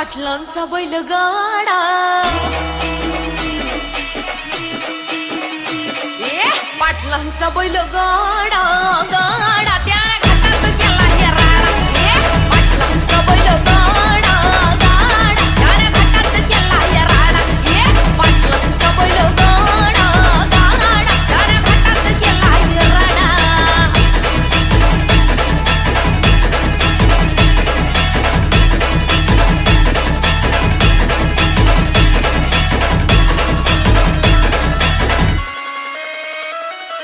पाटलांचा बैलगाडा पाटलांचा बैलगाडा गाडा त्या घाटात गेला हे राडा पाटलांचा बैलगाडा गाडा त्या घाटात गेला हे राडा पाटलांचा बैलगाडा गाडा त्या घाटात गेला हे राडा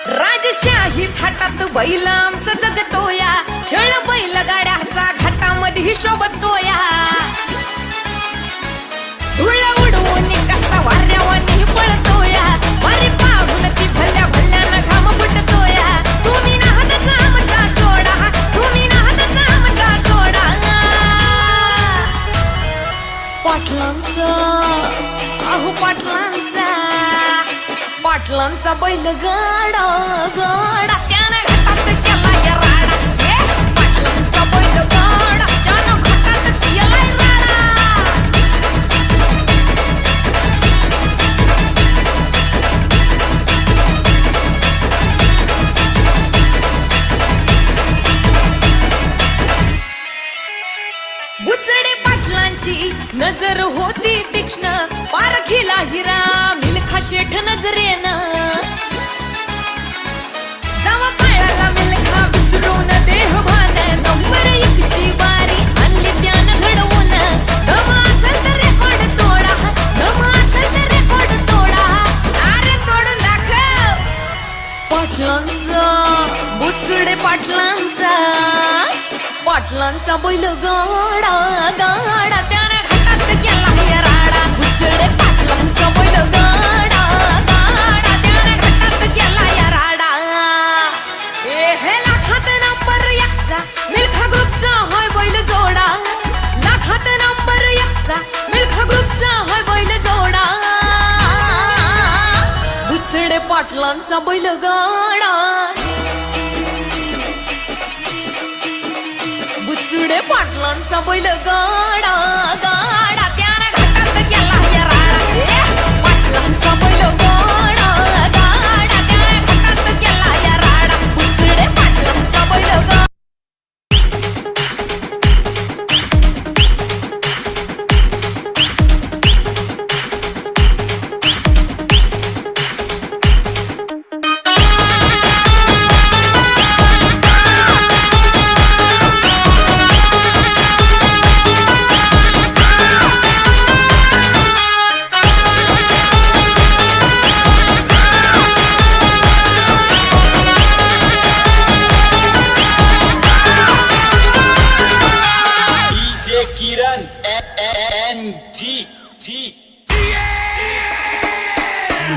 राजशाही थाटात बैल आमचा जगतोया खेळ बैलगाड्याचा घाटामध्ये शोभतोया धुळ उडवून कसा वाऱ्यावानी पळतोया वारी पाहून ती भल्या भल्यानं घाम फुटतोया तुम्ही नाहत आमचा सोडा तुम्ही नाहत आमचा सोडा पाटलांचा अहो पाटलांचा पाटलांचा बैलगाडा गाडा त्यानं घाटात केला या राडा पाटलांचा बैलगाडा त्यानं घाटात केला राडा बुचडे पाटलांची नजर होती तीक्ष्ण पारखीला हिरा मिल्खा शेठ नजरेनं जावा पायाला मिल्खा विसरून देहभान नंबर एकची बारी आणली त्यानं घडवून दम असेल तर रेकॉर्ड तोडा दम असेल तर रेकॉर्ड तोडा अरे तोडून दाखव पाटलांचा बुचडे पाटलांचा पाटलांचा बैलगाडा गाडा त्यानं घाटात गेला हे राडा बुचडे पाटलांचा बैलगाडा गाडा त्यानं घाटात गेला या राडा हे लाखात नंबर एकचा मिल्खा ग्रुपचा हाय बैल जोडा लाखात नंबर एकचा मिल्खा ग्रुपचा हाय बैल जोडा बुचडे पाटलांचा बैलगाडा बुचडे पाटलांचा बैलगाडा गाडा त्यानं घाटात गेला या राडा पाटलांचा बैलगाडा गाडा त्यानं घाटात गेला या राडा बुचडे पाटलांचा बैलगाडा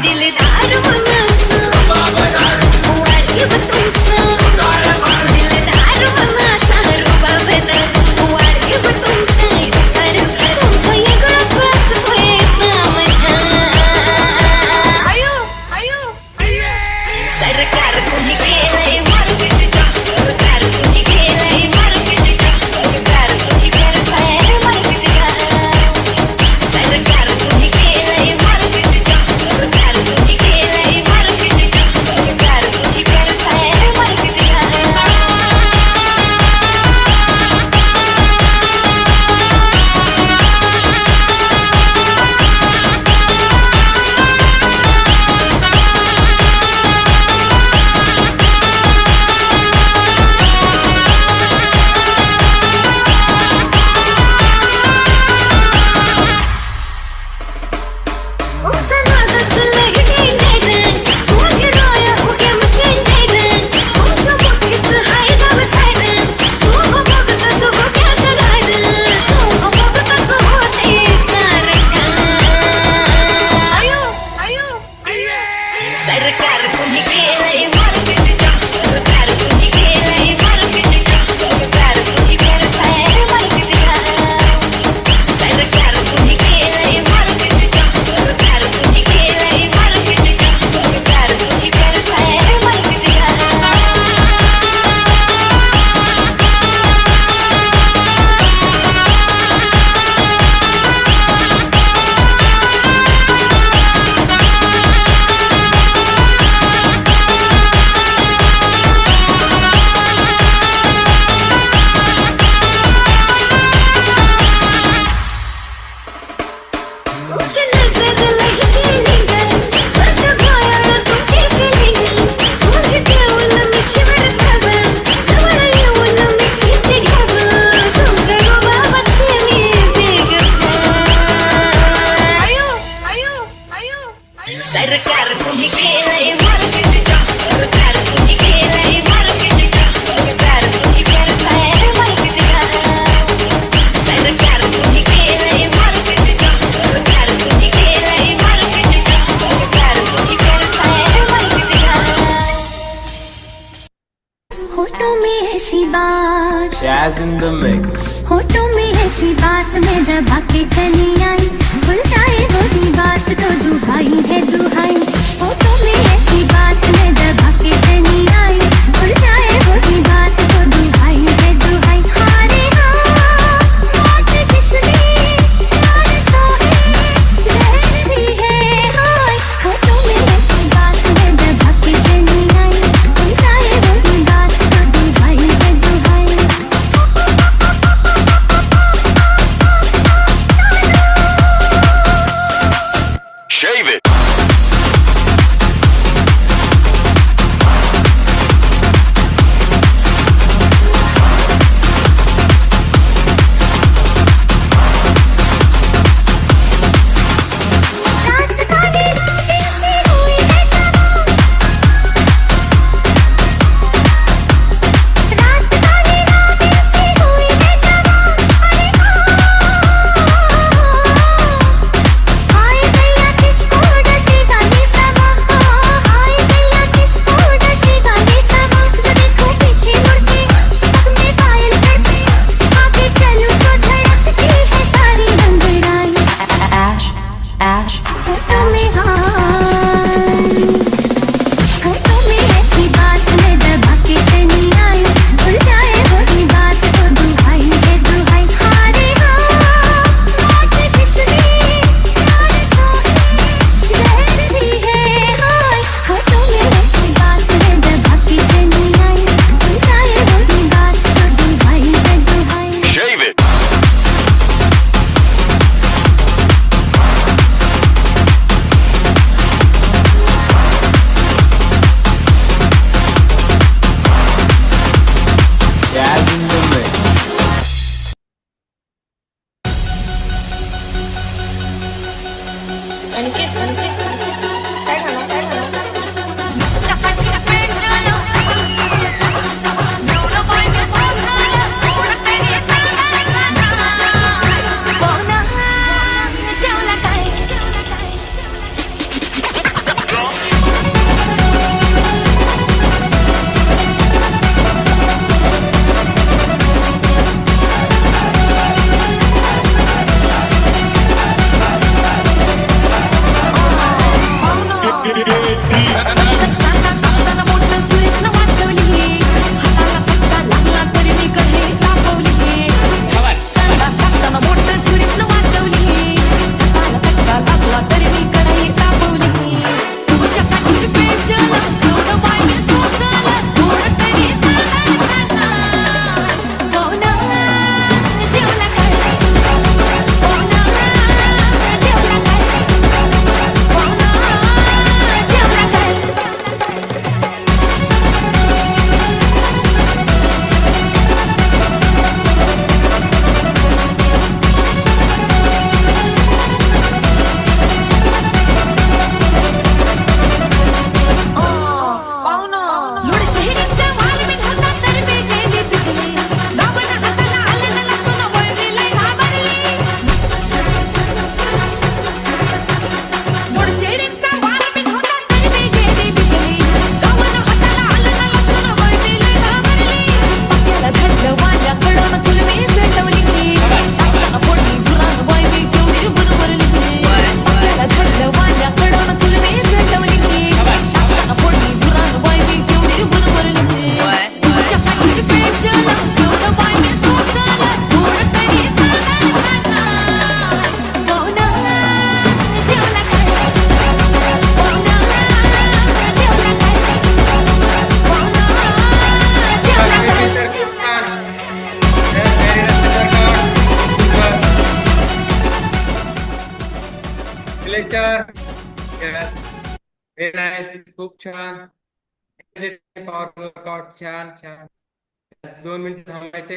दिलदार मनाचा वारीव तुमचा दिलदार मनाचा रुबाबदार वारीव तुमचा तुमचं वेगळंच असतोय माझ्या सरकार कोणी केलंय मार्केट जाम सरकार कोणी केलंय मार्केट जाम सरकार कोणी करताय मार्केट जाम सरकार कोणी केलंय मार्केट जाम सरकार कोणी केलंय मार्केट जाम सरकार कोणी करताय मार्केट सरकार कुणी केलंय मार्केट जाम सरकार कुणी केलंय मार्केट जाम सरकार कुणी करतंय मार्केट जाम सरकार कुणी केलंय मार्केट जाम सरकार कुणी केलंय मार्केट जाम सरकार कुणी करतंय मार्केट जाम होठों में ऐसी बात Jazz in the mix. होठों में ऐसी बात मैं दबा के चली आई भूल जाए वही बात तो दुहाई है दुहाई होठों में ऐसी बात मैं दबा के चली आई भूल जाए वही बात तो दुहाई है दुहाई हारे हाँ मौत किसने प्यार तो है जहर भी है हाय होठों में ऐसी बात मैं दबा के चली आई भूल जाए वही बात तो दुहाई है दुहाई Shave it. रात काली रातें सी हुई है जवां रात काली रातें सी हुई है जवां अरे हाय गैया किसको डसेगा ये समा हाय गैया किसको डसेगा ये समा जो देखो पीछे मुड़ के पग में पायल करके आगे चलूं तो धड़कती है सारी रंगराई होठों में होठों में ऐसी बात मैं दबा के चली आई भूल जाए वही बात तो दुहाई है दुहाई हारे हाँ मौत किसने प्यार तो है जहर भी है हाय होठों में ऐसी बात मैं दबा के चली आई भूल जाए वही बात तो दुहाई है दुहाई Shave it. Jazz in the mix. Lecture very nice खूप छान पॉवर वर्कआउट छान छान 2 मिनिटं थांबायचे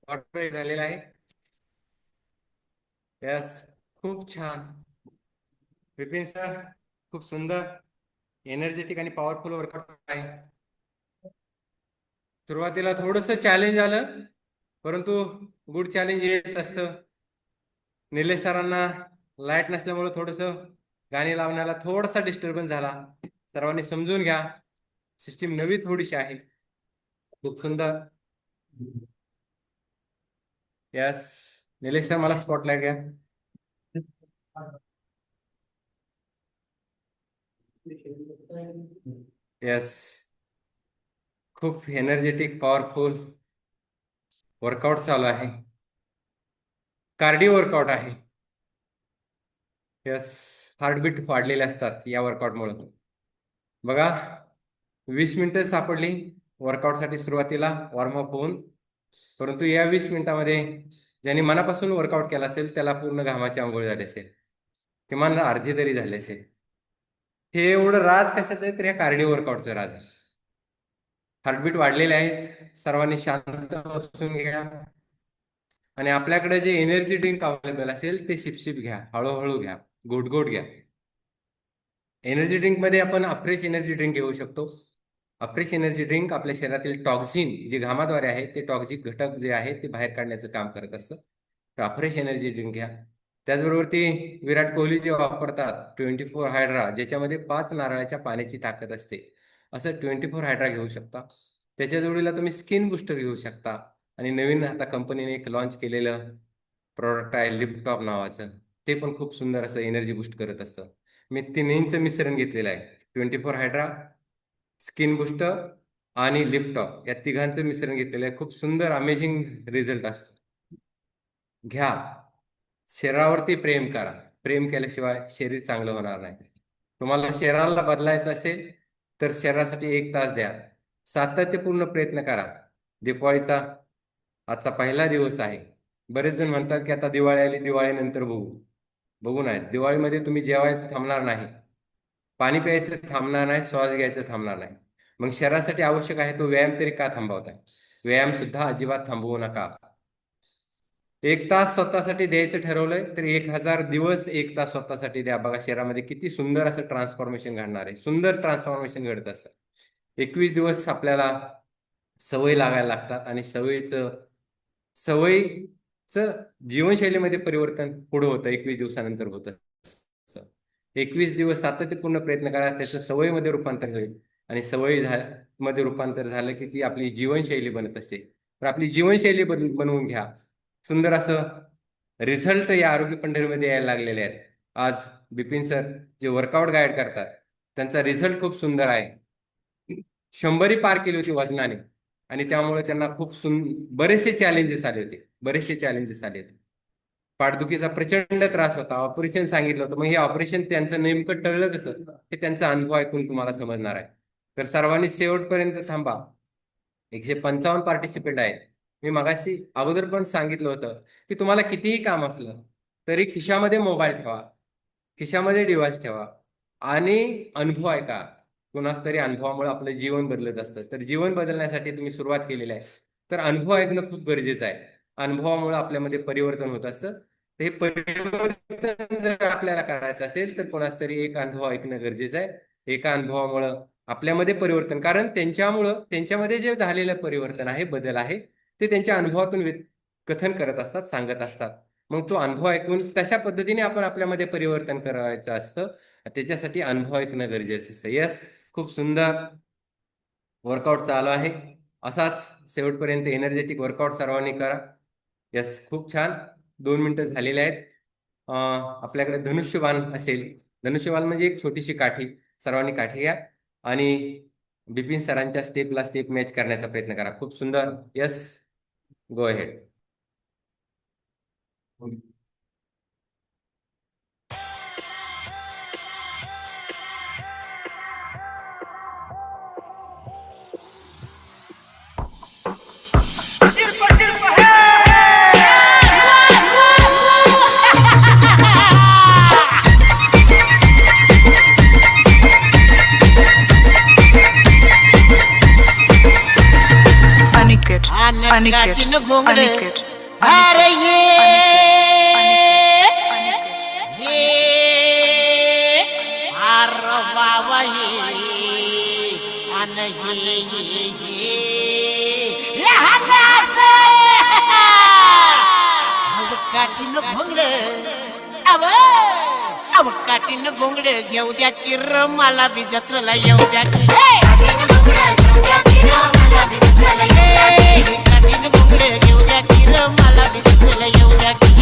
वॉटर ब्रेक झालेला आहे यस खूप छान विपिन सर खूप सुंदर एनर्जेटिक आणि पॉवरफुल वर्कआउट आहे. सुरुवातीला थोडस चॅलेंज आलं, परंतु गुड चॅलेंज येत असतं. निलेश सरांना लाईट नसल्यामुळे थोडस गाणी लावण्याला थोडासा डिस्टर्बन्स झाला. सर्वांनी समजून घ्या, सिस्टीम नवी थोडीशी आहे. खूप सुंदर. यस निलेश सर, मला स्पॉटलाइट घ्या. यस, खूप एनर्जेटिक पॉवरफुल वर्कआउट चालू आहे. कार्डिओ वर्कआउट आहे. यस, हार्टबीट वाढलेले असतात या वर्कआउटमुळे. बघा, 20 मिनिटं सापडली वर्कआउटसाठी सुरुवातीला वॉर्मअप होऊन, परंतु या 20 मिनिटामध्ये ज्यांनी मनापासून वर्कआउट केला असेल त्याला पूर्ण घामाची आंघोळ झाली असेल, किमान अर्धी तरी झाली असेल. हे एवढं राज कशाचं आहे तर या कार्डिओ वर्कआउटचं राज आहे. हार्टबीट वाढलेले आहेत. सर्वांनी शांत बसून घ्या आणि आपल्याकडे जे एनर्जी ड्रिंक अवेलेबल असेल ते शिपशिप घ्या, हळूहळू घ्या, घोट घ्या. एनर्जी ड्रिंक मध्ये आपण अफ्रेश एनर्जी ड्रिंक घेऊ शकतो. अफ्रेश एनर्जी ड्रिंक आपल्या शरीरातील टॉक्झिन जे घामाद्वारे आहे ते टॉक्झिक घटक जे आहे ते बाहेर काढण्याचं काम करत असतं. तर अफ्रेश एनर्जी ड्रिंक घ्या. त्याचबरोबर ती विराट कोहली जे वापरतात 24 हायड्रा, ज्याच्यामध्ये 5 नारळाच्या पाण्याची ताकद असते, असं 24 हायड्रा घेऊ शकता. त्याच्या जोडीला तुम्ही स्किन बुस्टर घेऊ शकता. आणि नवीन आता कंपनीने एक लॉन्च केलेलं प्रोडक्ट आहे लिपटॉप नावाचं, ते पण खूप सुंदर असं एनर्जी बूस्ट करत असतं. मी तिन्हींचं मिश्रण घेतलेलं आहे. 24 हायड्रा, स्किन बुस्टर आणि लिपटॉप या तिघांचं मिश्रण घेतलेलं आहे. खूप सुंदर अमेझिंग रिझल्ट असतो. घ्या. शरीरावरती प्रेम करा. प्रेम केल्याशिवाय शरीर चांगलं होणार नाही. तुम्हाला शरीराला बदलायचं असेल तर शरीरासाठी 1 तास द्या. सातत्यपूर्ण प्रयत्न करा. दिवाळीचा आजचा पहिला दिवस आहे. बरेच जण म्हणतात की आता दिवाळी आली, दिवाळीनंतर बघू नाही. दिवाळीमध्ये तुम्ही जेवायचं थांबणार नाही, पाणी प्यायचं थांबणार नाही, श्वास घ्यायचं थांबणार नाही. मग शरीरासाठी आवश्यक आहे तो व्यायाम तरी का थांबवताय? व्यायाम सुद्धा अजिबात थांबवू नका. 1 तास स्वतःसाठी द्यायचं ठरवलंय तर 1000 दिवस 1 तास स्वतःसाठी द्या. बघा शरीरामध्ये किती सुंदर असं ट्रान्सफॉर्मेशन घडणार आहे. सुंदर ट्रान्सफॉर्मेशन घडत असतं. 21 दिवस आपल्याला सवय लागायला लागतात आणि सवयीचं जीवनशैलीमध्ये परिवर्तन पुढे होतं. 21 दिवसानंतर होत असतं. 21 दिवस सातत्यपूर्ण प्रयत्न करा, त्याचं सवयीमध्ये रूपांतर होईल आणि मध्ये रूपांतर झालं की ती आपली जीवनशैली बनत असते. तर आपली जीवनशैली बनवून घ्या. सुंदर असं रिझल्ट या आरोग्य पंढरीमध्ये यायला लागलेले आहेत. आज बिपिन सर जे वर्कआउट गाईड करतात त्यांचा रिझल्ट खूप सुंदर आहे. 100 पार केली होती वजनाने आणि त्यामुळे त्यांना खूप बरेचसे चॅलेंजेस आले होते. पाठदुखीचा प्रचंड त्रास होता. ऑपरेशन सांगितलं होतं. मग हे ऑपरेशन त्यांचं नेमकं टळलं कसं हे त्यांचा अनुभव ऐकून तुम्हाला समजणार आहे. तर सर्वांनी शेवटपर्यंत थांबा. 155 पार्टिसिपेंट आहेत. मी मगाशी अगोदर पण सांगितलं होतं की तुम्हाला कितीही काम असलं तरी खिशामध्ये मोबाईल ठेवा, खिशामध्ये डिव्हाइस ठेवा आणि अनुभव ऐका. कुणाच तरी अनुभवामुळे आपलं जीवन बदलत असतं. तर जीवन बदलण्यासाठी तुम्ही सुरुवात केलेली आहे, तर अनुभव ऐकणं खूप गरजेचं आहे. अनुभवामुळे आपल्यामध्ये परिवर्तन होत असतं. तर हे परिवर्तन जर आपल्याला करायचं असेल तर कोणाच तरी एक अनुभव ऐकणं गरजेचं आहे. एका अनुभवामुळं आपल्यामध्ये परिवर्तन, कारण त्यांच्यामध्ये जे झालेलं परिवर्तन आहे, बदल आहे, ते त्यांच्या अनुभवातून कथन करत असतात, सांगत असतात. मग तो अनुभव ऐकून तशा पद्धतीने आपण आपल्यामध्ये परिवर्तन करायचं असतं. त्याच्यासाठी अनुभव ऐकणं गरजेचं असतं. यस, खूप सुंदर वर्कआउट चालू आहे. असाच शेवटपर्यंत एनर्जेटिक वर्कआउट सर्वांनी करा. यस, खूप छान. 2 मिनिटं झालेले आहेत. आपल्याकडे धनुष्यबाण असेल. धनुष्यबाण म्हणजे एक छोटीशी काठी. सर्वांनी काठी घ्या आणि बिपिन सरांच्या स्टेपला स्टेप मॅच करण्याचा प्रयत्न करा. खूप सुंदर. Yes, go ahead. अनिकेत अरे ये मान काठीनं घोंगड अव काठीनं घोंगड घेऊ द्या की र मला बी जत्रेला येऊ द्या की काठीनं घोंगड घेऊ द्या की र मला बी जत्रेला येऊ द्या की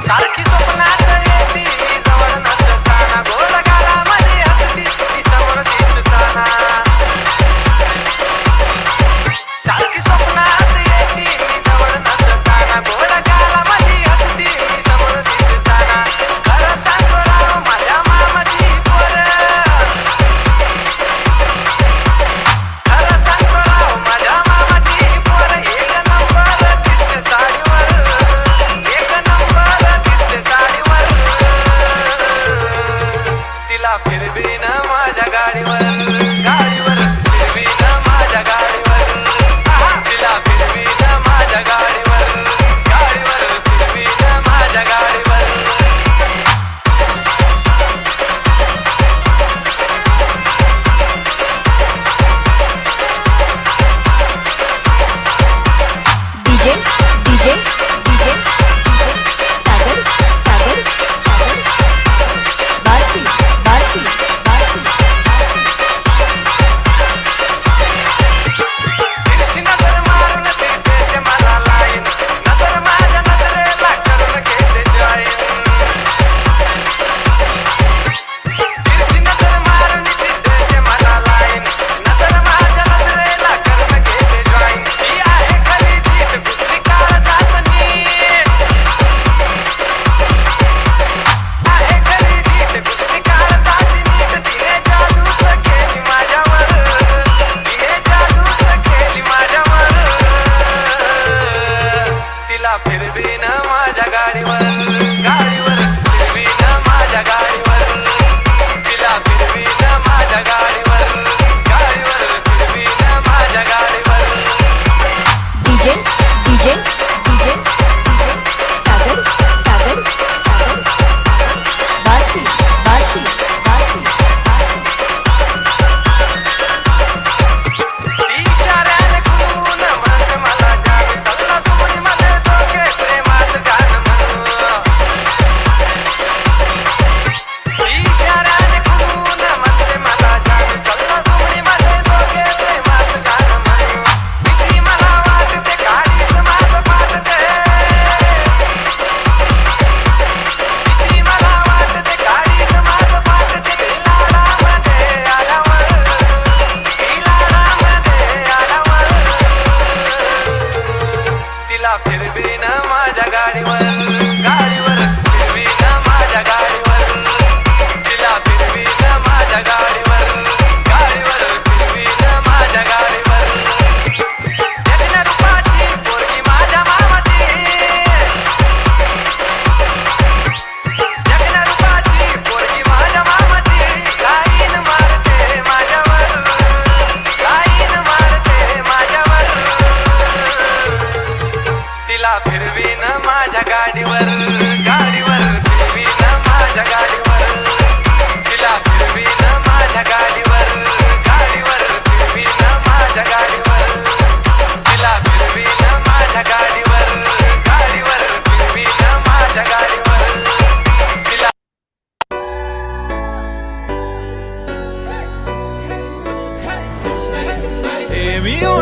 सारखी स्वप्नात येती जवळ नसताना गोड गाला मध्ये असती समोर दिसताना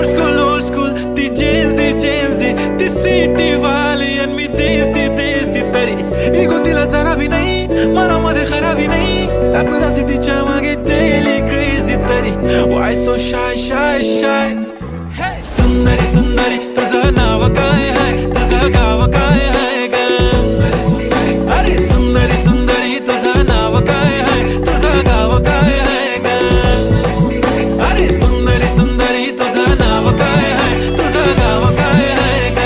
old school ती जेन्झी ती सिटी वाली आणि मी देसी तरी इगो तिला जरा भी नाही मनामध्ये खराबी नाही paparazzi तिच्या मागे daily crazy तरी why so shy सुंदरी तुझं नाव काय आहे तुझं गाव काय आहे ग अरे सुंदरी तुझं नाव काय आहे तुझं गाव काय आहे ग अरे सुंदरी तुझं नाव काय आहे तुझं गाव काय आहे ग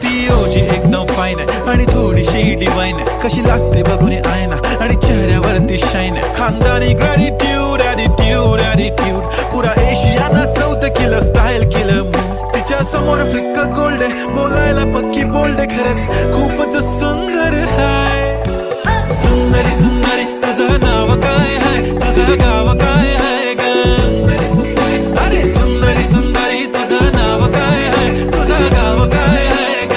ती ओजी एकदम फाईन आहे आणि थोडीशी डिवाईन आहे कशी लाजते बघून आयना आणि चेहऱ्यावरती शाईन आहे खानदानी ग्रॅटिट्यूड ॲटिट्यूड पुरा एशियाना चौथं किलं स्टाईल किलं तिच्या समोर फ्लिक्क गोल्ड आहे बोलायला पक्की बोल्ड आहे खरंच खूपच सुंदर हाय सुंदरी तुझं नाव काय आहे तुझं गाव काय आहे ग अरे सुंदरी तुझं नाव काय आहे तुझं गाव काय आहे ग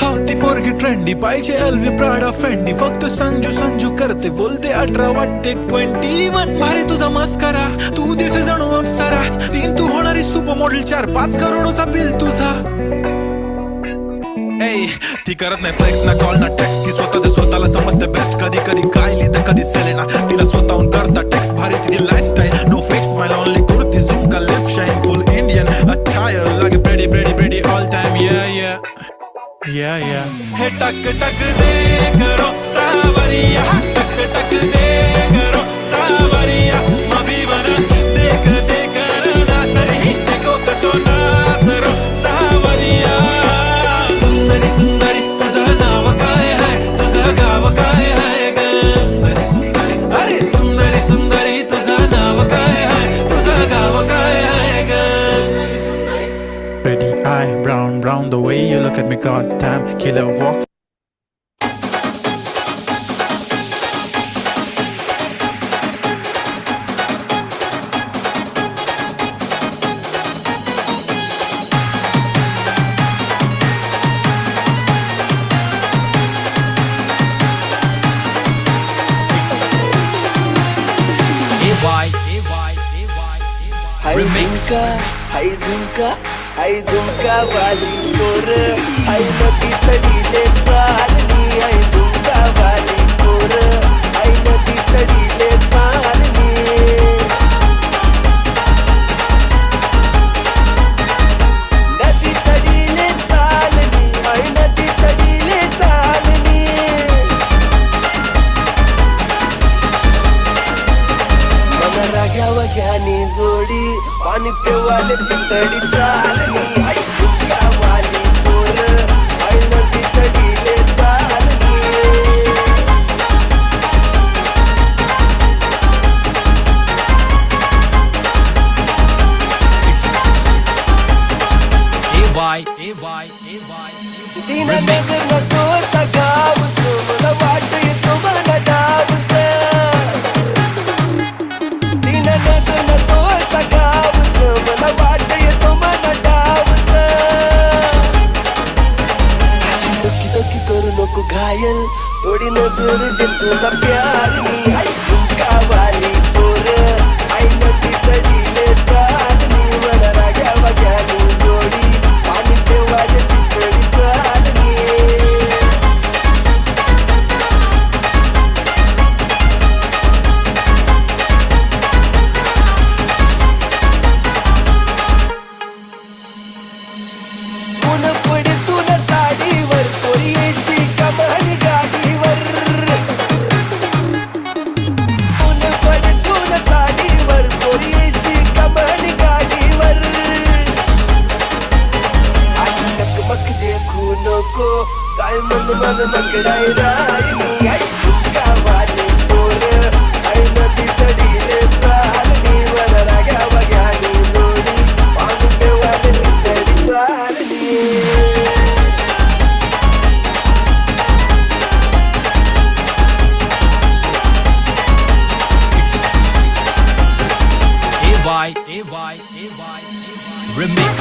हो ती पोरगी ट्रेंडी पाहिजे एलवी प्राडा फेंडी फक्त संजू करते बोलते 18 वाटते 21 भारी तुझा मस्करा तू दिसे जणू अप्सरा 3 तू होणारी सुपर मॉडेल 4-5 करोडचा बिल तुझा ती करत नाही फ्लेक्स ना कॉल ना टेक्स्ट ती स्वतःला समजते बेस्ट कधी काय लिहितं कधी सेलेना तिला स्वतःहून करता टेक्स्ट भारी तिची lifestyle no fix smile only kurti झुम का lip shine full Indian attire लागे pretty all time yeah हे टक दे करो सावरिया टक दे करो सावरिया मभी बना देख ना तरी देखो कसो नाचरो सावरिया सुंदरी तुझं नाव काय आहे तुझं गाव काय आहे ग अरे सुंदरी तुझं नाव काय आहे तुझं गाव काय आहे ग Pretty eye, brown, the way you look at me, goddamn, killer walk. हाय झुमका वाली पोर हाय नदी तडीले चालनी हाय झुमका वाली पोर हाय नदी तडीले चालनी नदी तडीले चालनी हाय नदी तडीले चालनी मला राग्याव घ्यानी जोडी पाणी पेवाले तितडी चालनी आई झुमका वाली पोर आई नदी तडीले चालनी दिन नजर न तो सगाव मला वाट येतो मला डावस दिन नजर न तो सगाव मला वाट येतो मला डावस अशी करू नको घायल थोडी नजर दे तुला प्यारनी आई झुमका वाली पोर आई नदी तडीले चालनी मला राग्या वाग्यानी जोडी पाणी पेवाले तितडी चालनी काय मन मकडाई रायनी आई झुमका वाली पोर आई नदी तडीले चालनी मला राग्या वाग्यानी जोडी पाणी पेवाले तितडी चालनी Remix.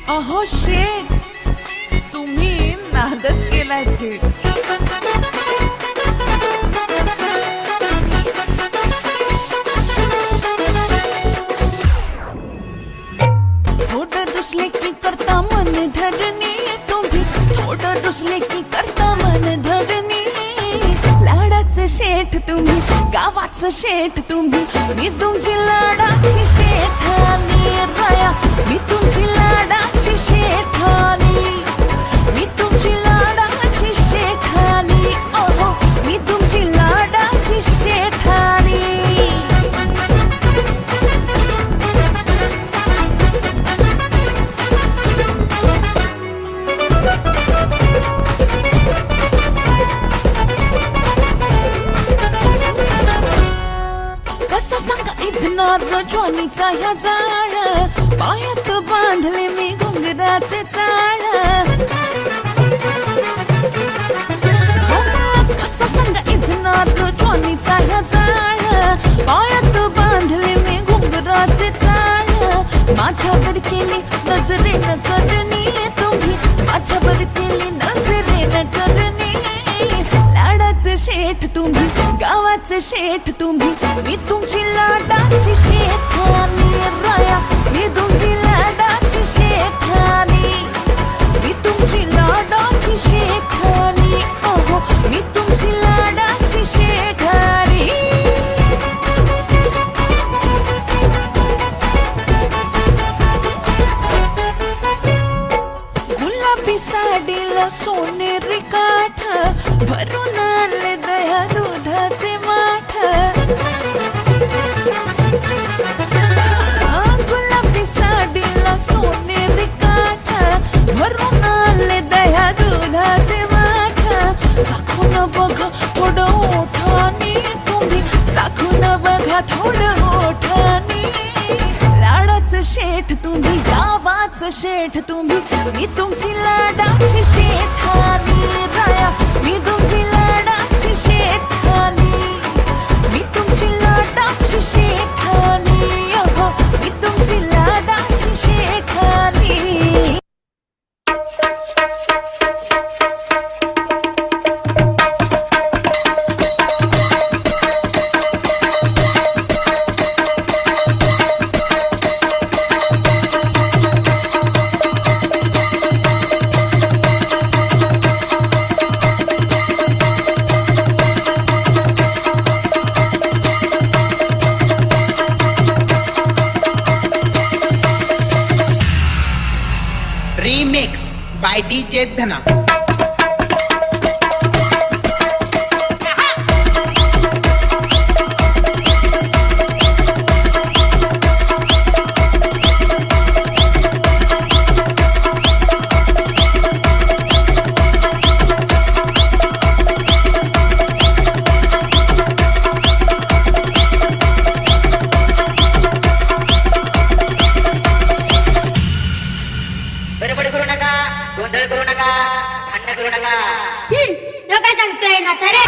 अहो शेठ, तुम्ही नादच केलाय थेट. थोडं दुसले की करता मन धरणी तुम्ही, थोडं दुसले की करता मन धरणी. लाडाचं शेठ तुम्ही, गावाचं शेठ तुम्ही, मी तुमची लाडाची शेठानी राया, मी तुमची लाडाची शेठानी, मी तुमची लाडाची शेठानी. ओहो, मी तुमची लाडाची शेठानी. कसं सांगा इजनार ज्वानीचा या जाळ, पायात बांधले मी घुंगराचे चाळ. कसं सांगा इजनार ज्वानीचा या जाळ, पायात बांधले मी घुंगराचे चाळ. माझ्यावर केली नजरेनं करणी तुम्ही, माझ्यावर केली नजरेनं करणी. लाडाचं शेठ तुम्ही, गावाचं शेठ तुम्ही, मी तुमची लाडाची शेठानी राया, मी तुमची लाडाची शेठानी, मी तुमची लाडाची शेठानी. ओहो, मी तुमची लाडाची शेठानी. गुलाबी साडीला सोनेरी काठ, भरून आले दया दुधाचे माठ. गुलाबी साडीला सोनेरी काठ, भरून आले दया दुधाचे माठ. चाखून बघा थोडं ओठानी तुम्ही, चाखून बघा थोडं ओठानी. लाडाचं शेठ तुम्ही, गावाचं शेठ तुम्ही, मी तुमची लाडाची शेठानी राया, मी तुमची लाडाची शेठानी, मी तुमची लाडाची शेठानी. ओहो, मी तुमची लाडाची शेठानी. रिमिक्स बाय DJ धना. बडबड करू नका, गोंधळ करू नका, भांडण करू नका. तो काय सांगतोय नाचा रे.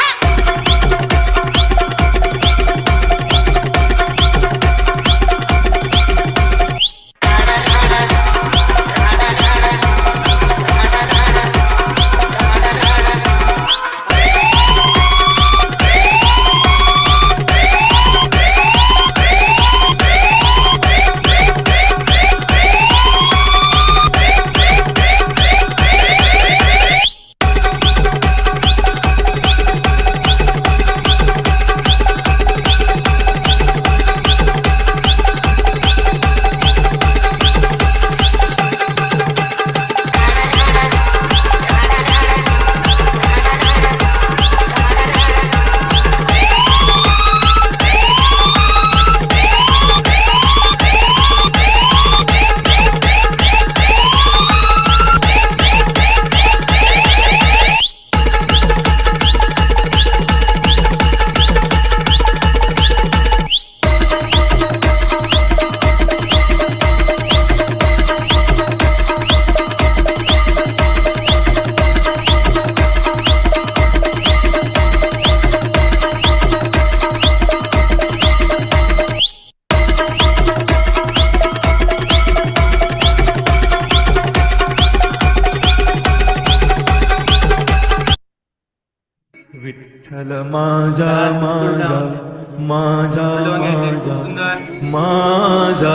विठ्ठल माझा माझा माझा माझा माझा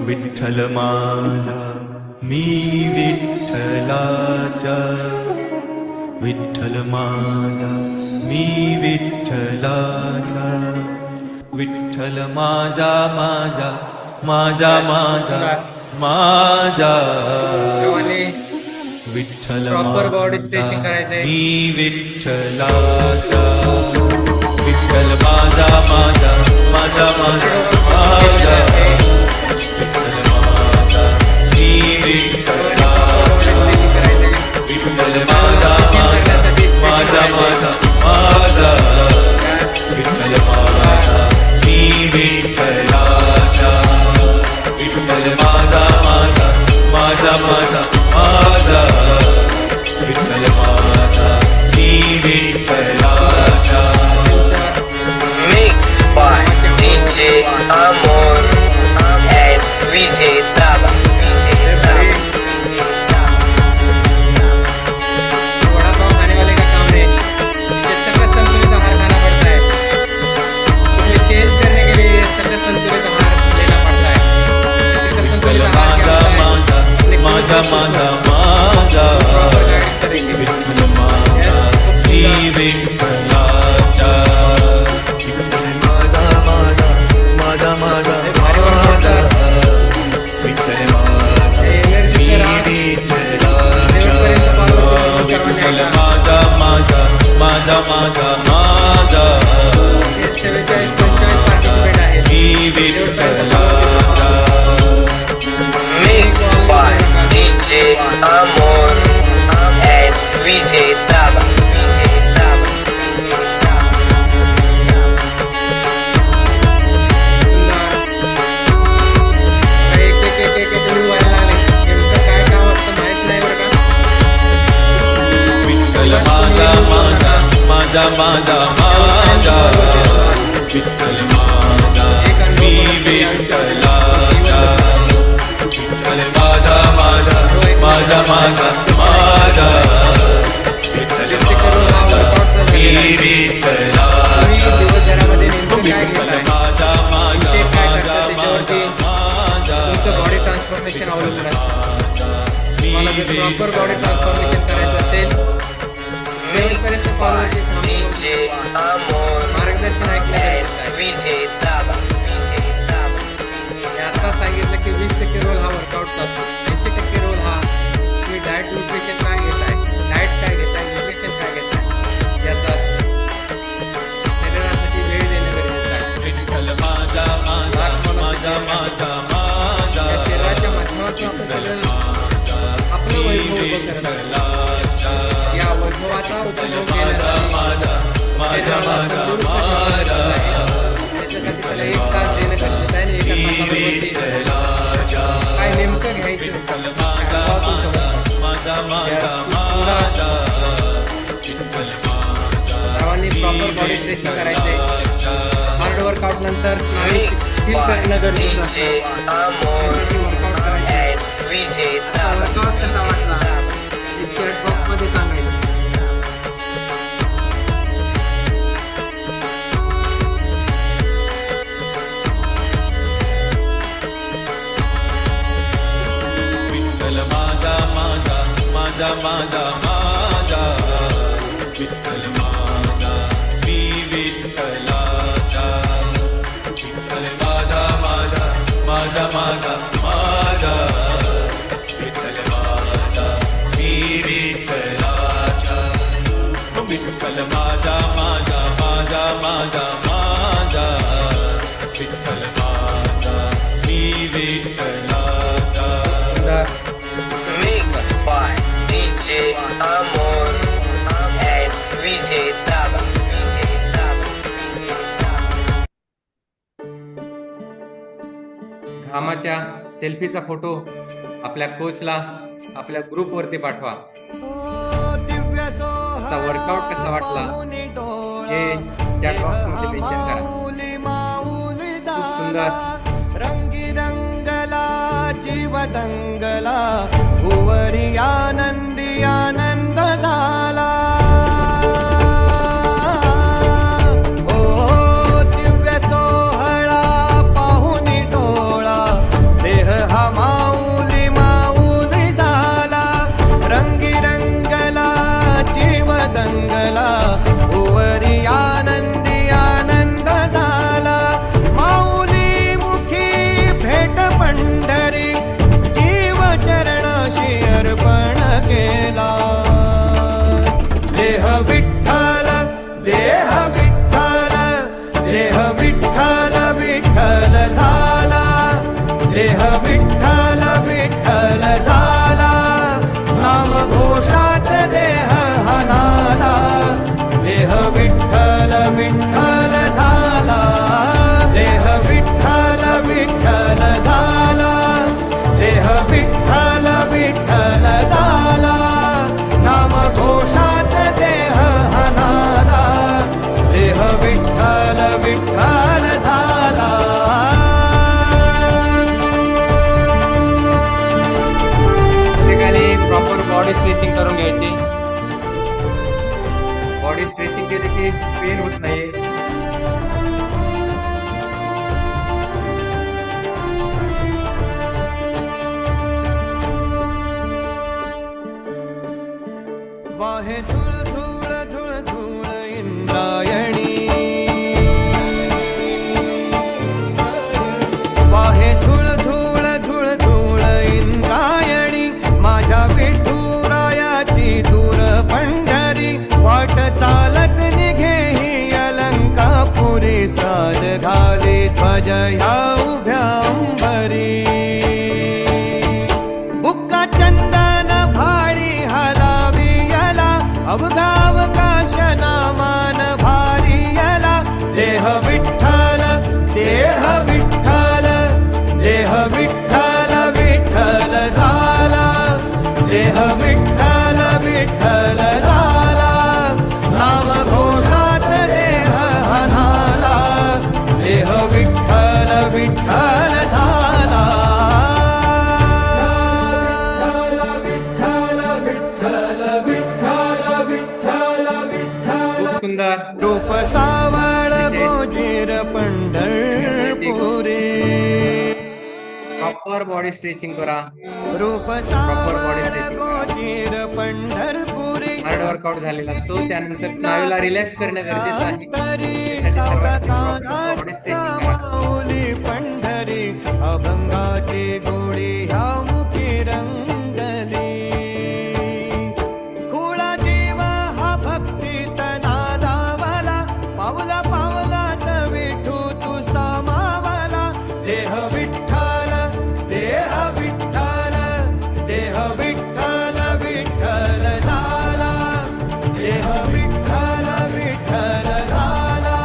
विठ्ठल माझा मी विठ्ठलाचा विठ्ठल माझा मी विठ्ठलाचा विठ्ठल माझा माझा माझा माझा माझा विठ्ठल प्रॉपर बॉडी माझा स्ट्रेचिंग करायचंय. मी विठ्ठलाचा विठ्ठल माझा माझा माझा माझा माझा विठ्ठल माझा मी विठ्ठलाचा विठ्ठल माझा माझा माझा माझा माझा विठ्ठल माझा मी विठ्ठलाचा विठ्ठल माझा माझा माझा माझा माझा विठ्ठल माझा मी विठ्ठलाचा Mix by DJ Amon and VJ Dava. Vada pav खाने वाले का काम है, ये सखत संतुलित आहार खाना पड़ता है। तुम्हें तेज करने के लिए सखत संतुलित आहार लेना पड़ता है। सखत संतुलित आहार क्या होता है? माझा माझा माझा प्रॉपर गाइड करेंगे। विठ्ठल माझा मी विठ्ठलाचा विठ्ठल माझा माझा माझा माझा भारी वाटतं. विठ्ठल माझा हे एनर्जी मी से राहा. विठ्ठलाचा विठ्ठल माझा माझा माझा माझा माझा 47-45 पार्टिसिपेट आहे. मी विठ्ठलाचा Mix by DJ Amon and VJ Dava. एक तुम्ही व्हायला लागले. नेमकं काय काम असतं माहित नाही बरं का. विठ्ठल माझा माझा माझा माझा माझा विठ्ठल माझा मी विठ्ठलाचा विठ्ठल माझा माझा माझा माझा माझा विठ्ठल माझा मी विठ्ठलाचा दिवसभरामध्ये नेमकं काय विठ्ठल घेताय? माझा माझा ते काय माझा करतात त्याच्यावरती माझा तुमचं बॉडी ट्रान्सफॉर्मेशन अवलंबून असतं. मी मला जर प्रॉपर बॉडी ट्रान्सफॉर्मेशन करायचं असेल Mix by DJ Amon मार्गदर्शन ऐकलं and VJ Dava. आता सांगितलं की 20% रोल हा वर्कआउटचा असतो. 80% रोल हा तुम्ही डाएट न्यूट्रिशन काय घेताय, डाएट काय घेताय, न्यूट्रिशन काय घेताय याचा शरीरासाठी वेळ देणं गरजेचं आहे. विठ्ठल माझा माझा माझा माझा माझा या शरीराच्या माध्यमातून आपण सगळं आपलं वैभव उभं करत असतो. या वैभवाचा उपयोग घेण्यासाठी शरीराला तंदुरुस्त ठेवणं गरजेचं आहे. त्याच्यासाठी त्याला 1 तास देणं गरजेचं आहे आणि 1 तासाबरोबर काय नेमकं घ्यायचं सर्वांनी प्रॉपर बॉडी स्ट्रेचिंग करायचे. हार्ड वर्कआउट नंतर Mix फील by करणं गरजेचं DJ असतं. Amon वर्कआउट करायचे. and VJ Dava. वर्कआउट कसा वाटला ते चॅट बॉक्समध्ये सांगायचं. विठ्ठल माझा माझा माझा माझा माझा विठ्ठल माझा मी विठ्ठलाचा विठ्ठल माझा माझा माझा माझा माझा विठ्ठल माझा मी विठ्ठलाचा विठ्ठल माझा माझा माझा माझा माझा विठ्ठल माझा मी विठ्ठलाचा Mix by DJ Amon and VJ Dava. घामाच्या सेल्फीचा फोटो आपल्या कोचला आपल्या ग्रुपवरती पाठवा. आता वर्कआउट कसा वाटला हे चॅट बॉक्समध्ये मेन्शन करा. खूप सुंदर रंगी रंगला जीव दंगला भुवरी आनंदी आनंद झाला विठ्ठल विठ्ठल झाला नाम घोषात देह हनाला देह विठ्ठल विठ्ठल झाला देह विठ्ठल विठ्ठल झाला देह विठ्ठल विठ्ठल झाला नाम घोषात देह हनाला देह विठ्ठल विठ्ठल झाला ठिकाणी प्रॉपर बॉडी स्ट्रेचिंग करून घ्यायची. बॉडी स्ट्रेचिंग केली की पेन होत नाही. वाहे झुळ झुळ झुळ झुळ इंद्रायणी वाहे झुळ झुळ झुळ झुळ इंद्रायणी माझ्या विठुरायाची दूर पंढरी वाट चालत निघे ही अलंकापुरी साज घाले ध्वज ह्या उभ्या अंबरी बुक्का चंदन भाळी हलावी याला अवगाव काशनामान भारी याला देह विठ्ठल देह विठ्ठल देह विठ्ठल विठ्ठल झाला देह विठ्ठल विठ्ठल झाला नाम घोषात देह हनाला देह विठ्ठल विठ्ठल झाला खूप सुंदर. रूप सावळ गोजीर पंढरपुरी प्रॉपर बॉडी स्ट्रेचिंग करा. रूप body सावळ stretching. गोजीर पंढरपुरी हार्ड वर्कआउट झालेला असतो. त्यानंतर स्नायूला रिलॅक्स करणं गरजेचं आहे. तरी त्यासाठी सर्वात सावकाश body stretching करा. माऊली पंढरी अभंगाची गोळी ह्या मुखी रंगली कुळा जीव हा भक्तीत नादावला पावला पावलात विठू तू सामावला देह विठ्ठल देह विठ्ठल देह विठ्ठल विठ्ठल झाला देह विठ्ठल विठ्ठल झाला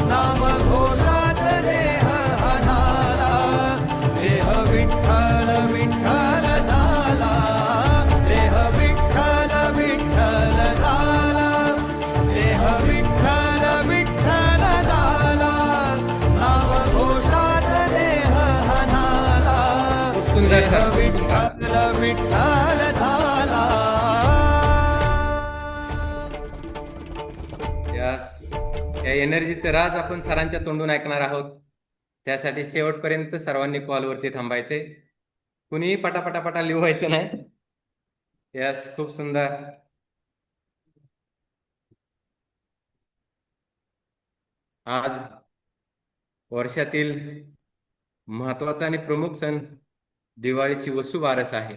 नाम घोषात देह हनाला देह विठ्ठल विठ्ठल झाला देह विठ्ठल विठ्ठल झाला देह विठ्ठल विठ्ठल झाला नाम घोषात देह हनाला खूप सुंदर देह सर. विठ्ठल विठ्ठल झाला या एनर्जीचं राज आपण सरांच्या तोंडून ऐकणार आहोत. त्यासाठी शेवटपर्यंत सर्वांनी कॉलवरती थांबायचे. कुणीही पटापटापटा लिवायचं नाही. यस, खूप सुंदर. आज वर्षातील महत्वाचा आणि प्रमुख सण दिवाळीची वसुबारस आहे.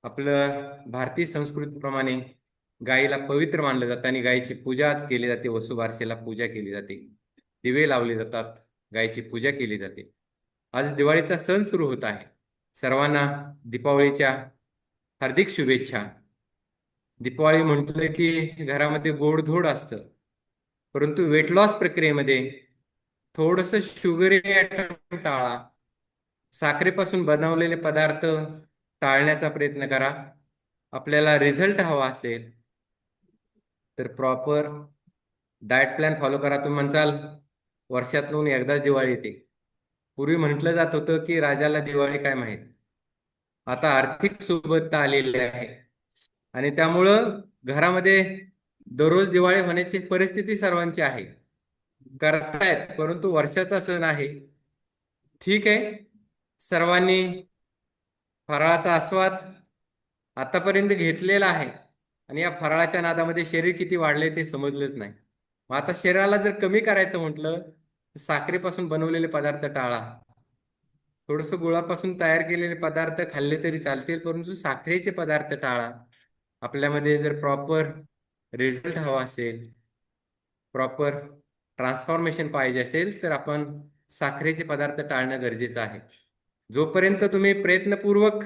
आपलं भारतीय संस्कृतीप्रमाणे गायीला पवित्र मानलं जातं आणि गायीची पूजा आज केली जाते. वसुबारसेला पूजा केली जाते, दिवे लावले जातात, गायीची पूजा केली जाते. आज दिवाळीचा सण सुरू होत आहे. सर्वांना दीपावलीच्या हार्दिक शुभेच्छा. दीपावली म्हटलं की घरामध्ये गोडधोड असतं, परंतु वेट लॉस प्रक्रियेमध्ये थोडंसं शुगरी आयटम टाळा. साखरेपासून बनवलेले पदार्थ टाळण्याचा प्रयत्न करा. आपल्याला रिझल्ट हवा असेल तर प्रॉपर डाएट प्लॅन फॉलो करा. तुम्ही म्हणसाल वर्षातून एकदाच दिवाळी येते. पूर्वी म्हटलं जात होतं की राजाला दिवाळी काय माहीत. आता आर्थिक सुबत्ता आलेली आहे आणि त्यामुळं घरामध्ये दररोज दिवाळी होण्याची परिस्थिती सर्वांची आहे. करतायत, परंतु वर्षाचा सण आहे. ठीक आहे, सर्वांनी फराळाचा आस्वाद आतापर्यंत घेतलेला आहे आणि या फराळाच्या नादामध्ये शरीर किती वाढले ते समजलंच नाही. मग आता शरीराला जर कमी करायचं म्हटलं तर साखरेपासून बनवलेले पदार्थ टाळा. थोडंसं गुळापासून तयार केलेले पदार्थ खाल्ले तरी चालतील, परंतु साखरेचे पदार्थ टाळा. आपल्यामध्ये जर प्रॉपर रिझल्ट हवा असेल, प्रॉपर ट्रान्सफॉर्मेशन पाहिजे असेल तर आपण साखरेचे पदार्थ टाळणं गरजेचं आहे. जोपर्यंत तुम्ही प्रयत्नपूर्वक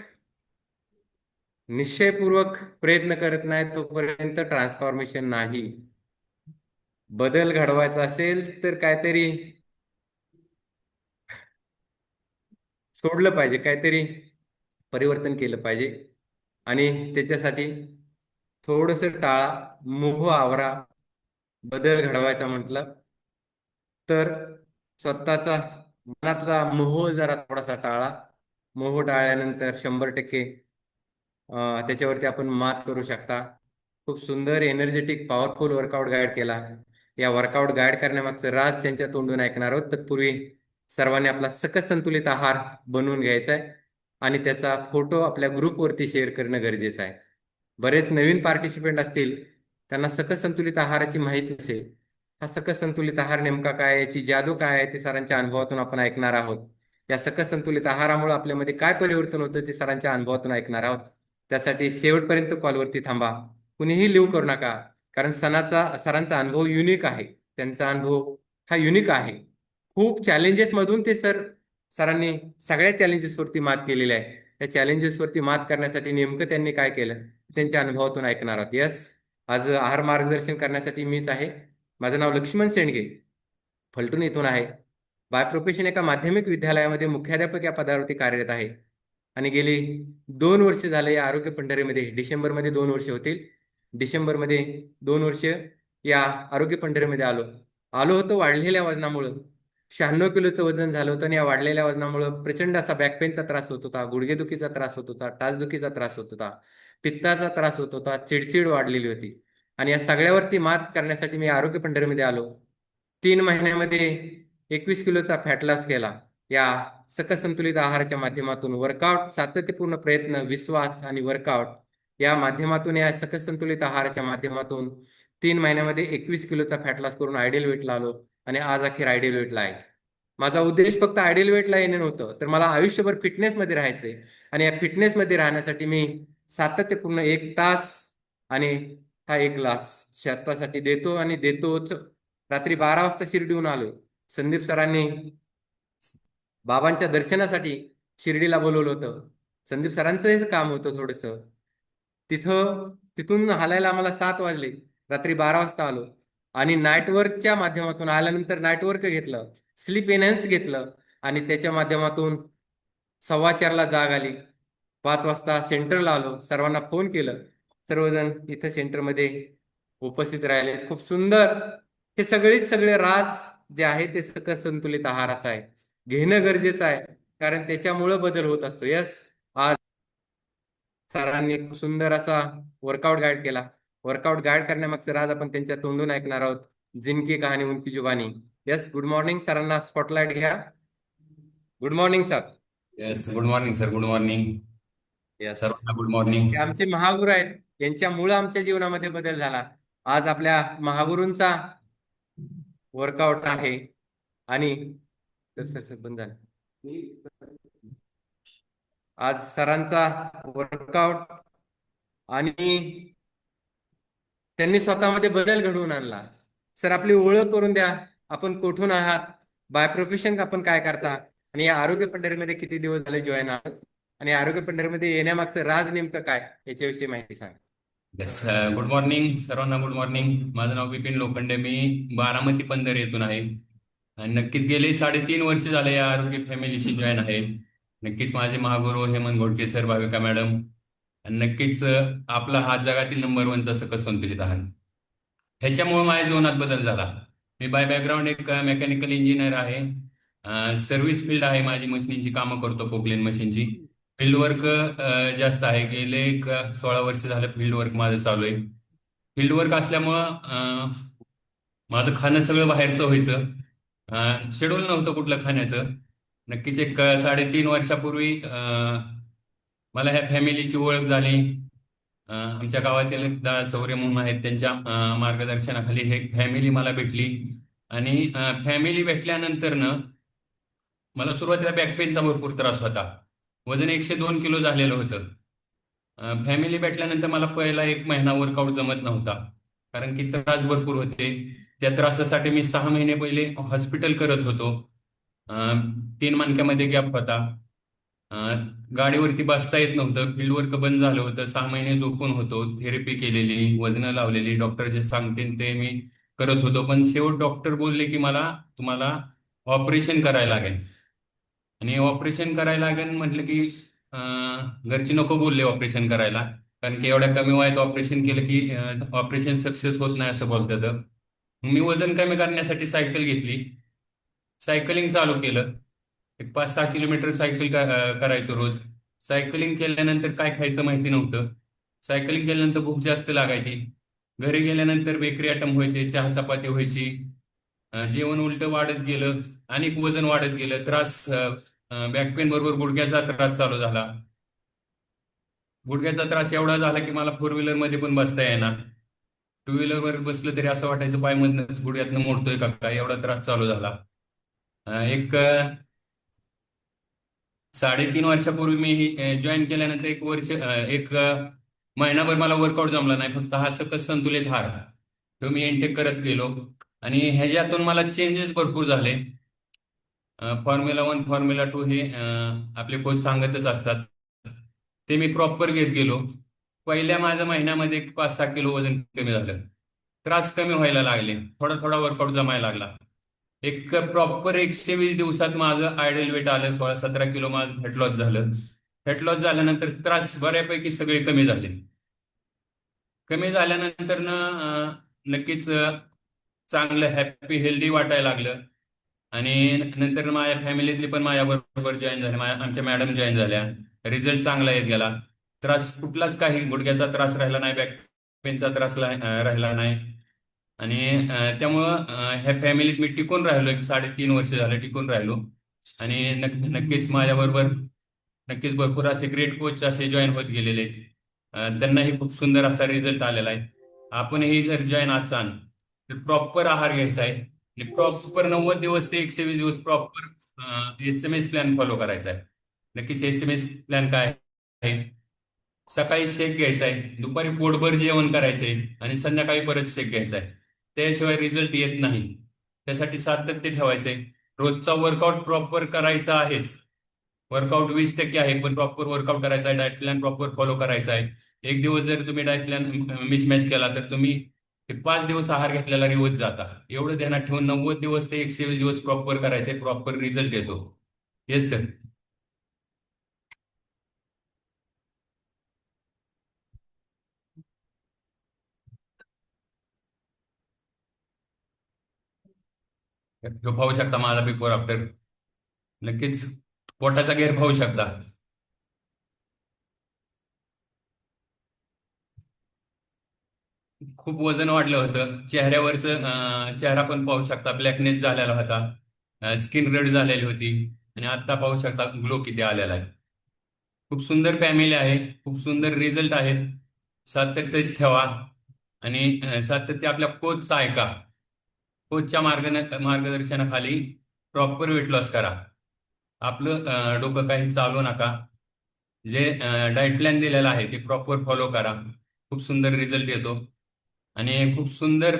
निश्चयपूर्वक प्रयत्न करत नाही तोपर्यंत ट्रान्सफॉर्मेशन नाही. बदल घडवायचा असेल तर काहीतरी सोडलं पाहिजे, काहीतरी परिवर्तन केलं पाहिजे आणि त्याच्यासाठी थोडंसं टाळा, मोह आवरा. बदल घडवायचा म्हटलं तर स्वतःचा मनातला मोह जरा थोडासा टाळा. मोह टाळल्यानंतर 100% त्याच्यावरती आपण मात करू शकता. खूप सुंदर एनर्जेटिक पॉवरफुल वर्कआउट गाईड केला. या वर्कआउट गाईड करण्यामागचं राज त्यांच्या तोंडून ऐकणार आहोत. तत्पूर्वी सर्वांनी आपला सकस संतुलित आहार बनवून घ्यायचा आहे आणि त्याचा फोटो आपल्या ग्रुपवरती शेअर करणं गरजेचं आहे. बरेच नवीन पार्टिसिपेंट असतील, त्यांना सकस संतुलित आहाराची माहिती नसेल. हा सकस संतुलित आहार नेमका काय, याची जादू काय आहे ते सरांच्या अनुभवातून आपण ऐकणार आहोत. या सकस संतुलित आहारामुळे आपल्यामध्ये काय परिवर्तन होतं ते सरांच्या अनुभवातून ऐकणार आहोत. त्यासाठी शेवटपर्यंत कॉलवरती थांबा, कुणीही लिव्ह करू नका, कारण सरांचा अनुभव युनिक आहे. त्यांचा अनुभव हा युनिक आहे. खूप चॅलेंजेस मधून ते सरांनी सगळ्या चॅलेंजेसवरती मात केलेली आहे. त्या चॅलेंजेसवरती मात करण्यासाठी नेमकं त्यांनी काय केलं त्यांच्या अनुभवातून ऐकणार आहोत. यस, आज आहार मार्गदर्शन करण्यासाठी मीच आहे. माझं नाव लक्ष्मण शेंडगे, फलटण येथून आहे. बाय प्रोफेशन एका माध्यमिक विद्यालयामध्ये मुख्याध्यापक या पदावरती कार्यरत आहे आणि गेली 2 वर्ष झाले या आरोग्य पंढरीमध्ये. डिसेंबरमध्ये 2 वर्ष होतील. डिसेंबरमध्ये 2 वर्ष या आरोग्य पंढरीमध्ये आलो होतो वाढलेल्या वजनामुळं. 96 किलोचं वजन झालं होतं आणि या वाढलेल्या वजनामुळं प्रचंड असा बॅकपेनचा त्रास होत होता, गुडघेदुखीचा त्रास होत होता, टाचदुखीचा त्रास होत होता, पित्ताचा त्रास होत होता, चिडचिड वाढलेली होती. आणि या सगळ्यावरती मात करण्यासाठी मी आरोग्य पंढरीमध्ये आलो. 3 महिन्यामध्ये 21 किलोचा फॅट लॉस केला. या सकस संतुलित आहाराच्या माध्यमातून वर्कआउट, सातत्यपूर्ण प्रयत्न, विश्वास आणि वर्कआउट या माध्यमातून, या सकस संतुलित आहाराच्या माध्यमातून 3 महिन्यामध्ये 21 किलोचा फॅट लॉस करून आयडियल वेटला आलो आणि आज अखेर आयडियल वेटला आहे. माझा उद्देश फक्त आयडियल वेटला येणे नव्हतं, तर मला आयुष्यभर फिटनेसमध्ये राहायचंय आणि या फिटनेसमध्ये राहण्यासाठी मी सातत्यपूर्ण 1 तास आणि हा 1 ग्लास स्वतःसाठी देतो आणि देतोच. रात्री 12 वाजता शिर्डीहून आलो. संदीप सरांनी बाबांच्या दर्शनासाठी शिर्डीला बोलवलं होतं. संदीप सरांचं काम होतं थोडंसं. तिथून हालायला आम्हाला 7 वाजले. रात्री 12 वाजता आलो आणि नाईटवर्कच्या माध्यमातून आल्यानंतर नाईटवर्क घेतलं, स्लीप एनहॅन्स घेतलं आणि त्याच्या माध्यमातून 4:15ला जाग आली. 5 वाजता सेंटरला आलो, सर्वांना फोन केलं. सर्वजण इथं सेंटरमध्ये उपस्थित राहिले. खूप सुंदर. हे सगळे राज जे आहे ते सकस संतुलित आहाराचं आहे. घेणं गरजेचं आहे, कारण त्याच्यामुळं बदल होत असतो. यस, आज सरांनी खूप सुंदर असा वर्कआउट गाईड केला. वर्कआउट गाईड करण्यामागचं राज आपण त्यांच्या तोंडून ऐकणार आहोत. जिनकी कहाणी उनकी जुबानी. Yes, good morning. सरांना स्पॉटलाइट घ्या. Good morning sir. Yes, good morning sir. Good morning. Yes, सर्वांना गुड मॉर्निंग. हे आमचे महागुरु आहेत, यांच्यामुळं आमच्या जीवनामध्ये बदल झाला. आज आपल्या महागुरूंचा वर्कआउट आहे आणि सर बंद झालं. आज सरांचा वर्कआउट आणि त्यांनी स्वतःमध्ये बदल घडवून आणला. सर, आपली ओळख करून द्या. आपण कुठून आहात, बाय प्रोफेशन आपण काय करता आणि या आरोग्य पंढरीमध्ये किती दिवस झाले जॉईन आहात आणि आरोग्य पंढरीमध्ये येण्यामागचं राज नेमकं काय याच्याविषयी माहिती सांगा. येस, गुड मॉर्निंग सर्वांना. Good morning. माझं नाव विपिन लोखंडे. मी बारामती पंधर येथून आहे आणि नक्कीच गेले 3.5 वर्ष झाले या आरोग्य फॅमिलीशी जॉईन आहे. नक्कीच माझे महागुरू हेमंत घोडके सर, भाविका मॅडम आणि नक्कीच आपला हा जगातील नंबर 1चा सकस संतुलित आहार. ह्याच्यामुळे माझ्या जीवनात बदल झाला. मी बाय बॅकग्राऊंड एक मेकॅनिकल इंजिनियर आहे. सर्व्हिस फील्ड आहे माझी, मशीनची कामं करतो, पोकलेन मशीनची. फील्ड वर्क जास्त आहे. गेले 16 वर्ष झालं फील्ड वर्क माझं चालू आहे. फील्ड वर्क असल्यामुळं माझं खाणं सगळं बाहेरचं व्हायचं. शेड्यूल नव्हतं कुठलं खाण्याचं. नक्कीच एक 3.5 वर्षापूर्वी मला ह्या फॅमिलीची ओळख झाली. आमच्या गावातील दादा चौरे म्हणून आहेत, त्यांच्या मार्गदर्शनाखाली हे फॅमिली मला भेटली आणि फॅमिली भेटल्यानंतरनं मला सुरुवातीला बॅकपेनचा भरपूर त्रास होता. वजन 102 किलो झालेलं होतं. फॅमिली भेटल्यानंतर मला पहिला 1 महिना वर्कआउट जमत नव्हता, कारण की त्रास भरपूर होते. त्या त्रासासाठी मी 6 महिने पहिले हॉस्पिटल करत होतो. तीन मणक्यामध्ये गॅप होता. गाडीवरती बसता येत नव्हतं. फील्ड वर्क बंद झालं होतं. 6 महिने झोपून होतो. थेरपी केलेली, वजनं लावलेली, डॉक्टर जे सांगतील ते मी करत होतो. पण शेवट डॉक्टर बोलले की तुम्हाला ऑपरेशन करायला लागेल. आणि ऑपरेशन करायला लागेल म्हटलं की घरचे नको बोलले ऑपरेशन करायला, कारण की एवढ्या कमी वयात ऑपरेशन केलं की ऑपरेशन सक्सेस होत नाही असं बोलतात. मी वजन कमी करण्यासाठी सायकल घेतली. सायकलिंग चालू केलं. एक 5-6 किलोमीटर सायकल करायचो रोज. सायकलिंग केल्यानंतर काय खायचं माहिती नव्हतं. सायकलिंग केल्यानंतर भूक जास्त लागायची. घरी गेल्यानंतर बेकरी आयटम व्हायचे, चहा चपाती व्हायची. जेवण उलटं वाढत गेलं. अनेक वजन वाढत गेलं. त्रास, बॅक पेन बरोबर गुडघ्याचा त्रास चालू झाला. गुडघ्याचा त्रास एवढा झाला की मला 4 व्हीलर मध्ये पण बसता येणार. 2 व्हीलर वर बसलं तरी असं वाटायचं पाय मधनच गुडघ्यातनं मोडतोय का काय, एवढा त्रास चालू झाला. एक 3.5 वर्षापूर्वी मी जॉईन केल्यानंतर एक महिनाभर मला वर्कआउट जमला नाही. फक्त हा सकस संतुलित आहार तो मी इनटेक करत गेलो आणि ह्याच्यातून मला चेंजेस भरपूर झाले. फॉर्म्युला 1, फॉर्म्युला 2 हे आपले कोच सांगतच असतात. ते मी प्रॉपर घेत गेलो. पहिल्या माझ्या महिन्यामध्ये 5-6 किलो वजन कमी झालं. त्रास कमी व्हायला लागले. थोडा थोडा वर्कआउट जमायला लागला. एक प्रॉपर 120 दिवसात माझं आयडल वेट आलं. 16-17 किलो माझं फॅट लॉस झालं. फॅट लॉस झाल्यानंतर त्रास बऱ्यापैकी सगळे कमी झाले. कमी झाल्यानंतर नक्कीच चांगलं हॅपी हेल्दी वाटायला लागलं. आणि नंतर माझ्या फॅमिलीतली पण माझ्या बरोबर जॉईन झाले. आमच्या मॅडम जॉईन झाल्या. रिझल्ट चांगला येत गेला. त्रास कुठलाच काही गुडघ्याचा त्रास राहिला नाही, बॅक पेनचा त्रास राहिला नाही. आणि त्यामुळं ह्या फॅमिलीत मी टिकून राहिलो. 3.5 वर्ष झालं टिकून राहिलो. आणि नक्कीच माझ्याबरोबर नक्कीच भरपूर असे ग्रेट कोच असे जॉईन होत गेलेले आहेत. त्यांनाही खूप सुंदर असा रिझल्ट आलेला आहे. आपणही जर जॉईन असाल तर प्रॉपर आहार घ्यायचा आहे आणि प्रॉपर 90 दिवस ते 120 दिवस प्रॉपर SMS प्लॅन फॉलो करायचा आहे. नक्कीच SMS प्लॅन काय आहे? सकाळी शेक घ्यायचा आहे, दुपारी पोटभर जेवण करायचंय आणि संध्याकाळी परत शेक घ्यायचा आहे. त्याशिवाय रिझल्ट येत नाही. त्यासाठी सातत्य ठेवायचंय. रोजचा वर्कआउट प्रॉपर करायचा आहेच. वर्कआउट 20% आहे, पण प्रॉपर वर्कआउट करायचा आहे. डाएट प्लॅन प्रॉपर फॉलो करायचा आहे. एक दिवस जर तुम्ही डाएट प्लॅन मिसमॅच केला तर तुम्ही 5 दिवस आहार घेतलेला रिवर्स जाता. एवढं ध्यानात ठेवून 90 दिवस ते 120 दिवस प्रॉपर करायचे. प्रॉपर रिझल्ट येतो. Yes sir. पाहू शकता माझा बिफोर आफ्टर. नक्कीच पोटाचा घेर पाहू शकता. खूप वजन वाढलं होतं. चेहरा पण पाहू शकता ब्लॅकनेस झालेला होता. स्किन रेड झालेली होती आणि आता पाहू शकता ग्लो किती आलेला आहे. खूप सुंदर फॅमिली आहे. खूप सुंदर रिझल्ट आहेत. सातत्य ठेवा आणि सातत्य आपल्या कोचचा ऐका. कोचच्या मार्गदर्शनाखाली प्रॉपर वेट लॉस करा. आपलं डोकं काही चालू नका. जे डाएट प्लॅन दिलेला आहे ते प्रॉपर फॉलो करा. खूप सुंदर रिझल्ट येतो. आणि खूप सुंदर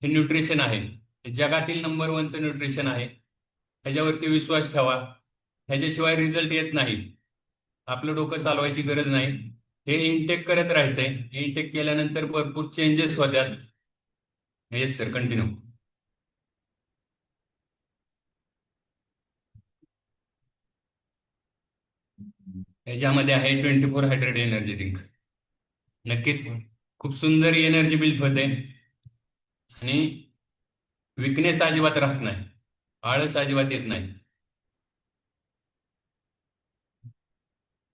हे न्यूट्रिशन आहे. हे जगातील नंबर 1चं न्यूट्रिशन आहे. ह्याच्यावरती विश्वास ठेवा. ह्याच्याशिवाय रिझल्ट येत नाही. आपलं डोकं चालवायची गरज नाही. हे इनटेक करत राहायचंय. हे इनटेक केल्यानंतर भरपूर चेंजेस होतात. Yes sir, continue. ह्याच्यामध्ये आहे 24 हायड्रेट एनर्जी ड्रिंक. नक्कीच खूप सुंदर एनर्जी बिल्ड होते आणि विकनेस अजिबात राहत नाही. आळस अजिबात येत नाही.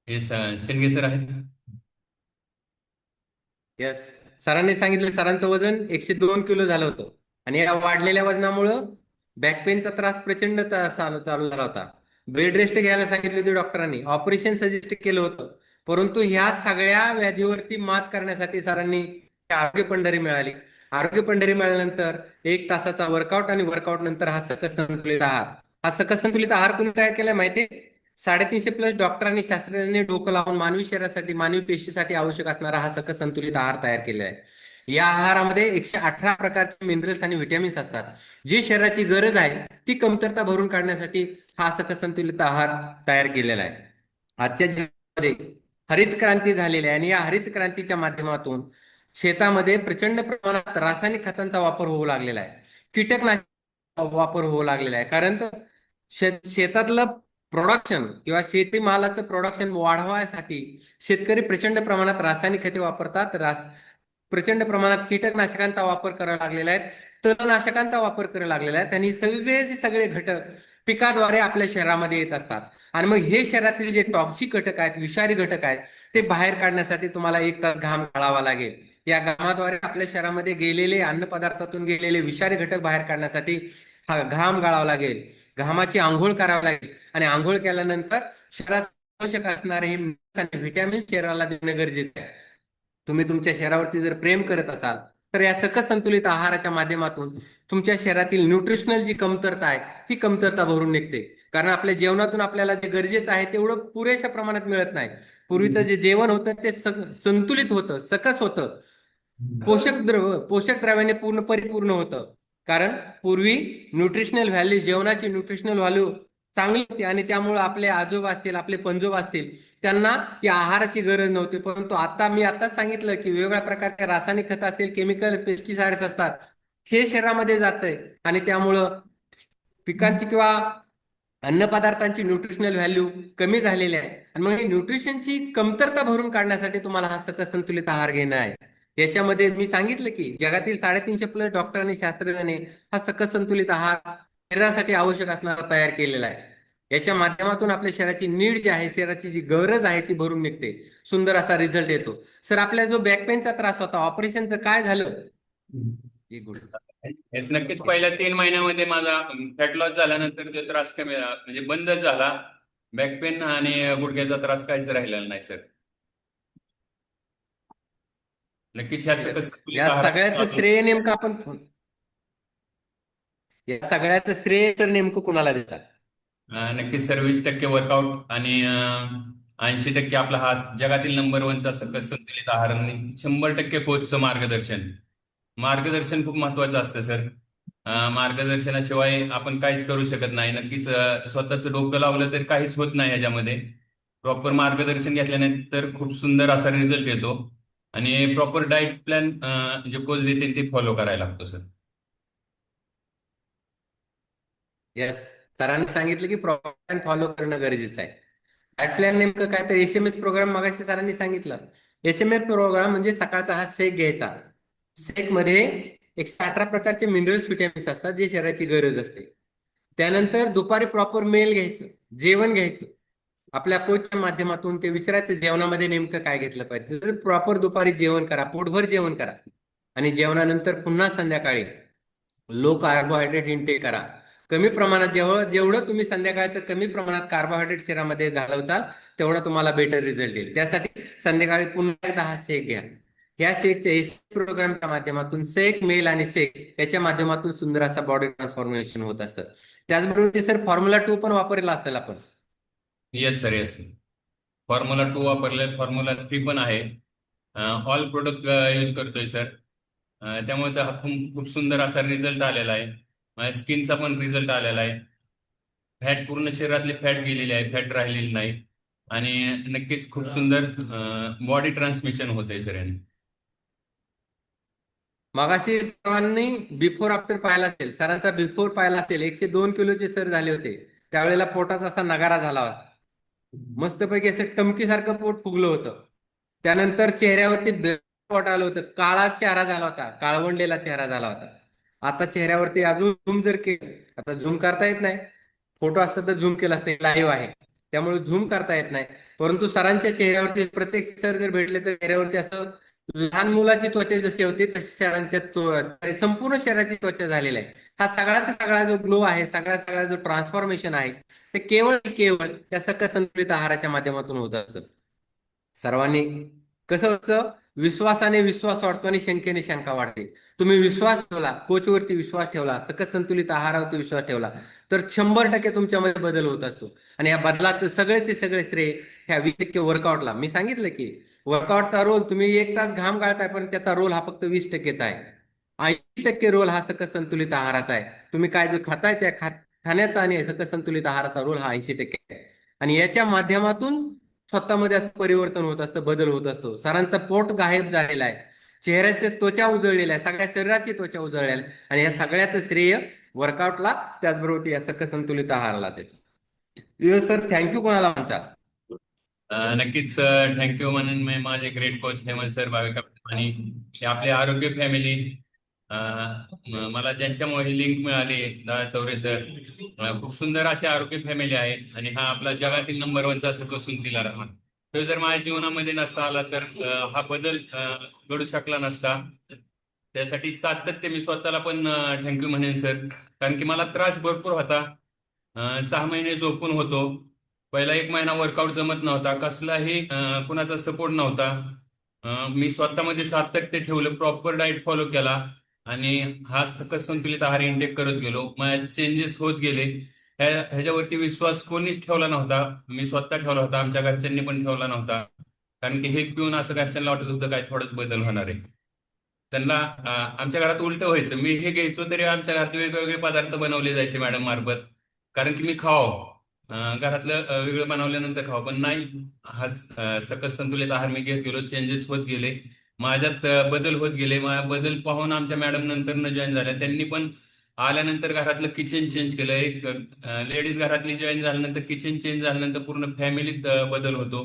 हे शेंडगे सर आहेत. येस, सरांनी सांगितलं सरांचं वजन 102 किलो झालं होतं आणि या वाढलेल्या वजनामुळं बॅक पेनचा त्रास प्रचंड चालू झाला होता. बेड रेस्ट घ्यायला सांगितली होती डॉक्टरांनी. ऑपरेशन सजेस्ट केलं होतं. परंतु ह्या सगळ्या व्याधीवरती मात करण्यासाठी सरांनी आरोग्य पंढरी मिळाली. आरोग्य पंढरी मिळाल्यानंतर 1 तासाचा वर्कआउट आणि वर्कआउट नंतर हा सकस संतुलित आहार. हा सकस संतुलित आहार कोणी तयार केलाय माहितीये? 350 प्लस डॉक्टरांनी शास्त्रज्ञांनी डोकं लावून मानवी शरीरासाठी, मानवी पेशीसाठी आवश्यक असणारा हा सकस संतुलित आहार तयार केलेला आहे. या आहारामध्ये 118 प्रकारचे मिनरल्स आणि व्हिटॅमिन्स असतात. जी शरीराची गरज आहे ती कमतरता भरून काढण्यासाठी हा सकस संतुलित आहार तयार केलेला आहे. आजच्या जीवनामध्ये हरित क्रांती झालेली आहे आणि या हरित क्रांतीच्या माध्यमातून शेतामध्ये प्रचंड प्रमाणात रासायनिक खतांचा वापर होऊ लागलेला आहे. कीटकनाशक वापर होऊ लागलेला आहे. कारण तर शेतातलं प्रोडक्शन किंवा शेतीमालाचं प्रोडक्शन वाढवण्यासाठी शेतकरी प्रचंड प्रमाणात रासायनिक खते वापरतात. प्रचंड प्रमाणात कीटकनाशकांचा वापर करायला लागलेला आहे. तणनाशकांचा वापर करायला लागलेला आहे. त्यांनी सगळे घटक पिकाद्वारे आपल्या शरीरामध्ये येत असतात. आणि मग हे शरीरातील जे टॉक्सिक घटक आहेत, विषारी घटक आहेत, ते बाहेर काढण्यासाठी तुम्हाला 1 तास घाम गाळावा लागेल. या घामाद्वारे आपल्या शरीरामध्ये गेलेले अन्न पदार्थातून गेलेले विषारी घटक बाहेर काढण्यासाठी हा घाम गाळावा लागेल. घामाची आंघोळ करावी लागेल आणि आंघोळ केल्यानंतर शरीरात आवश्यक असणारे हे व्हिटॅमिन्स शरीराला देणं गरजेचं आहे. तुम्ही तुमच्या शरीरावरती जर प्रेम करत असाल तर या सकस संतुलित आहाराच्या माध्यमातून तुमच्या शरीरातील न्यूट्रिशनल जी कमतरता आहे ही कमतरता भरून निघते. कारण आपल्या जेवणातून आपल्याला जे गरजेचं आहे तेवढं पुरेशा प्रमाणात मिळत नाही. पूर्वीचं जे जेवण होतं ते संतुलित होतं, सकस होतं, पोषक द्रव्याने परिपूर्ण होतं. कारण पूर्वी न्यूट्रिशनल व्हॅल्यू, जेवणाची न्यूट्रिशनल व्हॅल्यू चांगली होती आणि त्यामुळे आपले आजोबा असतील, आपले पणजोबा असतील, त्यांना या आहाराची गरज नव्हती. परंतु मी आताच सांगितलं की वेगवेगळ्या प्रकारचे रासायनिक खत असेल, केमिकल पेस्टिसाइड्स असतात, हे शरीरामध्ये जातंय आणि त्यामुळं पिकांची किंवा अन्नपदार्थांची न्यूट्रिशनल व्हॅल्यू कमी झालेली आहे. आणि मग ही न्यूट्रिशनची कमतरता भरून काढण्यासाठी तुम्हाला हा सकस संतुलित आहार घेणं आहे. याच्यामध्ये मी सांगितलं की जगातील 350+ डॉक्टर आणि शास्त्रज्ञांनी हा सकस संतुलित आहार शरीरासाठी आवश्यक असणारा तयार केलेला आहे. याच्या माध्यमातून आपल्या शरीराची नीड जी आहे, शरीराची जी गरज आहे ती भरून निघते. सुंदर असा रिझल्ट येतो. सर, आपल्या जो बॅक पेनचा त्रास होता, ऑपरेशनचं काय झालं? हेच नक्कीच पहिल्या 3 महिन्यामध्ये माझा फॅट लॉस झाल्यानंतर तो त्रास कमी म्हणजे बंदच झाला. बॅक पेन आणि गुडघ्याचा त्रास काहीच राहिलेला नाही सर. नक्कीच ह्या सकस संतुलित या सगळ्याचं श्रेय नेमकं या सगळ्याचं श्रेय तर नेमकं कुणाला देतात? नक्कीच सर 20% वर्कआउट आणि 80% आपला हा जगातील नंबर 1चा सकस संतुलित आहार आणि 100% कोचचं मार्गदर्शन खूप महत्वाचं असतं सर. मार्गदर्शनाशिवाय आपण काहीच करू शकत नाही. नक्कीच स्वतःचं डोकं लावलं तर काहीच होत नाही ह्याच्यामध्ये. प्रॉपर मार्गदर्शन घेतल्यानंतर खूप सुंदर असा रिझल्ट येतो आणि प्रॉपर डाएट प्लॅन जे कोच देते ते फॉलो करायला लागतो सर. येस, सरांनी सांगितलं की प्रॉपर प्लॅन फॉलो करणं गरजेचं आहे. डाएट प्लॅन नेमकं काय? तर SMS प्रोग्राम मगाशी सरांनी सांगितलं. SMS प्रोग्राम म्हणजे सकाळचा हा शेक घ्यायचा. शेक मध्ये 118 प्रकारचे मिनरल्स, व्हिटॅमिन्स असतात जे शरीराची गरज असते. त्यानंतर दुपारी प्रॉपर मेल घ्यायचं, जेवण घ्यायचं. आपल्या कोचच्या माध्यमातून ते विचारायचं जेवणामध्ये नेमकं काय घेतलं पाहिजे. तर प्रॉपर दुपारी जेवण करा, पोटभर जेवण करा आणि जेवणानंतर पुन्हा संध्याकाळी लो कार्बोहायड्रेट इनटेक करा. कमी प्रमाणात जेवढं तुम्ही संध्याकाळचं कमी प्रमाणात कार्बोहायड्रेट शरीरामध्ये घालवचाल तेवढा तुम्हाला बेटर रिझल्ट येईल. त्यासाठी संध्याकाळी पुन्हा एकदा हा शेक घ्या. या शेकच्या प्रोग्रामच्या माध्यमातून शेक, मेल आणि शेक याच्या माध्यमातून सुंदर असा बॉडी ट्रान्सफॉर्मेशन होत असतं. त्याचबरोबर सर फॉर्म्युला 2 पण वापरला असेल आपण? Yes sir, yes. फॉर्म्युला 2 वापरले, फॉर्म्युला 3 पण आहे. ऑल प्रोडक्ट यूज करतोय सर. त्यामुळे हा खूप सुंदर असा रिझल्ट आलेला आहे. माझ्या स्किनचा पण रिझल्ट आलेला आहे. फॅट पूर्ण शरीरातले फॅट गेलेले आहे, फॅट राहिलेली नाही आणि नक्कीच खूप सुंदर बॉडी ट्रान्समिशन होत आहे सर याने. मगाशी सर्वांनी बिफोर आफ्टर पाहिला असेल, सरांचा बिफोर पाहिला असेल. 102 किलोचे सर झाले होते. त्यावेळेला पोटाचा असा नगारा झाला होता. मस्तपैकी असं टमकीसारखं पोट फुगलं होतं. त्यानंतर चेहऱ्यावरती ब्लॅक स्पॉट आलं होतं, काळा चेहरा झाला होता, काळवंडलेला चेहरा झाला होता. आता चेहऱ्यावरती अजून झूम जर केलं, आता झूम करता येत नाही, फोटो असता तर झूम केला असता, लाईव्ह आहे त्यामुळे झूम करता येत नाही. परंतु सरांच्या चेहऱ्यावरती प्रत्येक सर जर भेटले तर चेहऱ्यावरती असं लहान मुलाची त्वचा जशी होती तशी शरीराच्या संपूर्ण शरीराची त्वचा झालेली आहे. हा सगळा जो ग्लो आहे, सगळा जो ट्रान्सफॉर्मेशन आहे ते केवळ या सकस संतुलित आहाराच्या माध्यमातून होत असतं. सर्वांनी कसं होतं, विश्वासाने विश्वास वाढतो आणि शंकेने शंका वाढते. तुम्ही विश्वास ठेवला, कोचवरती विश्वास ठेवला, सकस संतुलित आहारावरती विश्वास ठेवला तर 100% तुमच्यामध्ये बदल होत असतो. आणि या बदलाचं सगळे श्रेय ह्या 20% वर्कआउटला. मी सांगितलं की वर्कआउटचा रोल, तुम्ही 1 तास घाम गाळताय पण त्याचा रोल हा फक्त 20%चा आहे. 80% रोल हा सकस संतुलित आहाराचा आहे. तुम्ही काय जो खाताय त्या खाण्याचा आणि सकस संतुलित आहाराचा रोल हा 80% आहे. आणि याच्या माध्यमातून स्वतःमध्ये असं परिवर्तन होत असतं, बदल होत असतो. सरांचं पोट गायब झालेलं आहे, चेहऱ्याचे त्वचा उजळलेला आहे, सगळ्या शरीराची त्वचा उजळलेली आहे. आणि या सगळ्याचं श्रेय वर्कआउटला, त्याचबरोबर या सकस संतुलित आहाराला त्याचं. सर थँक्यू कोणाला म्हणता? नक्कीच थँक्यू म्हणून मी माझे great coach Hemant sir, Bhavika आणि हे आपले आरोग्य फॅमिली, मला ज्यांच्यामुळे लिंक मिळाली, दादा चौरे सर, खूप सुंदर अशी आरोग्य फॅमिली आहे. आणि हा आपला जगातील नंबर 1चा सकस संतुलित आहार, तो जर माझ्या जीवनामध्ये नसता आला तर हा बदल घडू शकला नसता. त्यासाठी सातत्य मी स्वतःला पण थँक्यू म्हणेन सर, कारण की मला त्रास भरपूर होता. 6 महिने झोपून होतो. पहिला 1 महिना वर्कआउट जमत नव्हता, कसलाही कुणाचा सपोर्ट नव्हता. मी स्वतःमध्ये सातत्य ठेवलं, प्रॉपर डाएट फॉलो केला आणि हा सकस संतुलित आहार इंटेक करत गेलो. माझे चेंजेस होत गेले. ह्याच्यावरती विश्वास कोणीच ठेवला नव्हता, मी स्वतः ठेवला होता. आमच्या घरच्यांनी पण ठेवला नव्हता, कारण की हे पिऊन असं घरच्यांना वाटत होतं काय थोडंच बदल होणार आहे. त्यांना आमच्या घरात उलट व्हायचं, मी हे घ्यायचो तरी आमच्या घरात वेगवेगळे पदार्थ बनवले जायचे मॅडम मार्फत, कारण की मी घरातलं वेगळं बनवल्यानंतर खावं. पण नाही, हा सकस संतुलित आहार मी घेत गेलो, चेंजेस होत गेले, माझ्यात बदल होत गेले. बदल पाहून आमच्या मॅडम नंतर न जॉईन झाल्या, त्यांनी पण आल्यानंतर घरातलं किचन चेंज केलं. एक लेडीज घरातली जॉईन झाल्यानंतर, किचन चेंज झाल्यानंतर पूर्ण फॅमिलीत बदल होतो.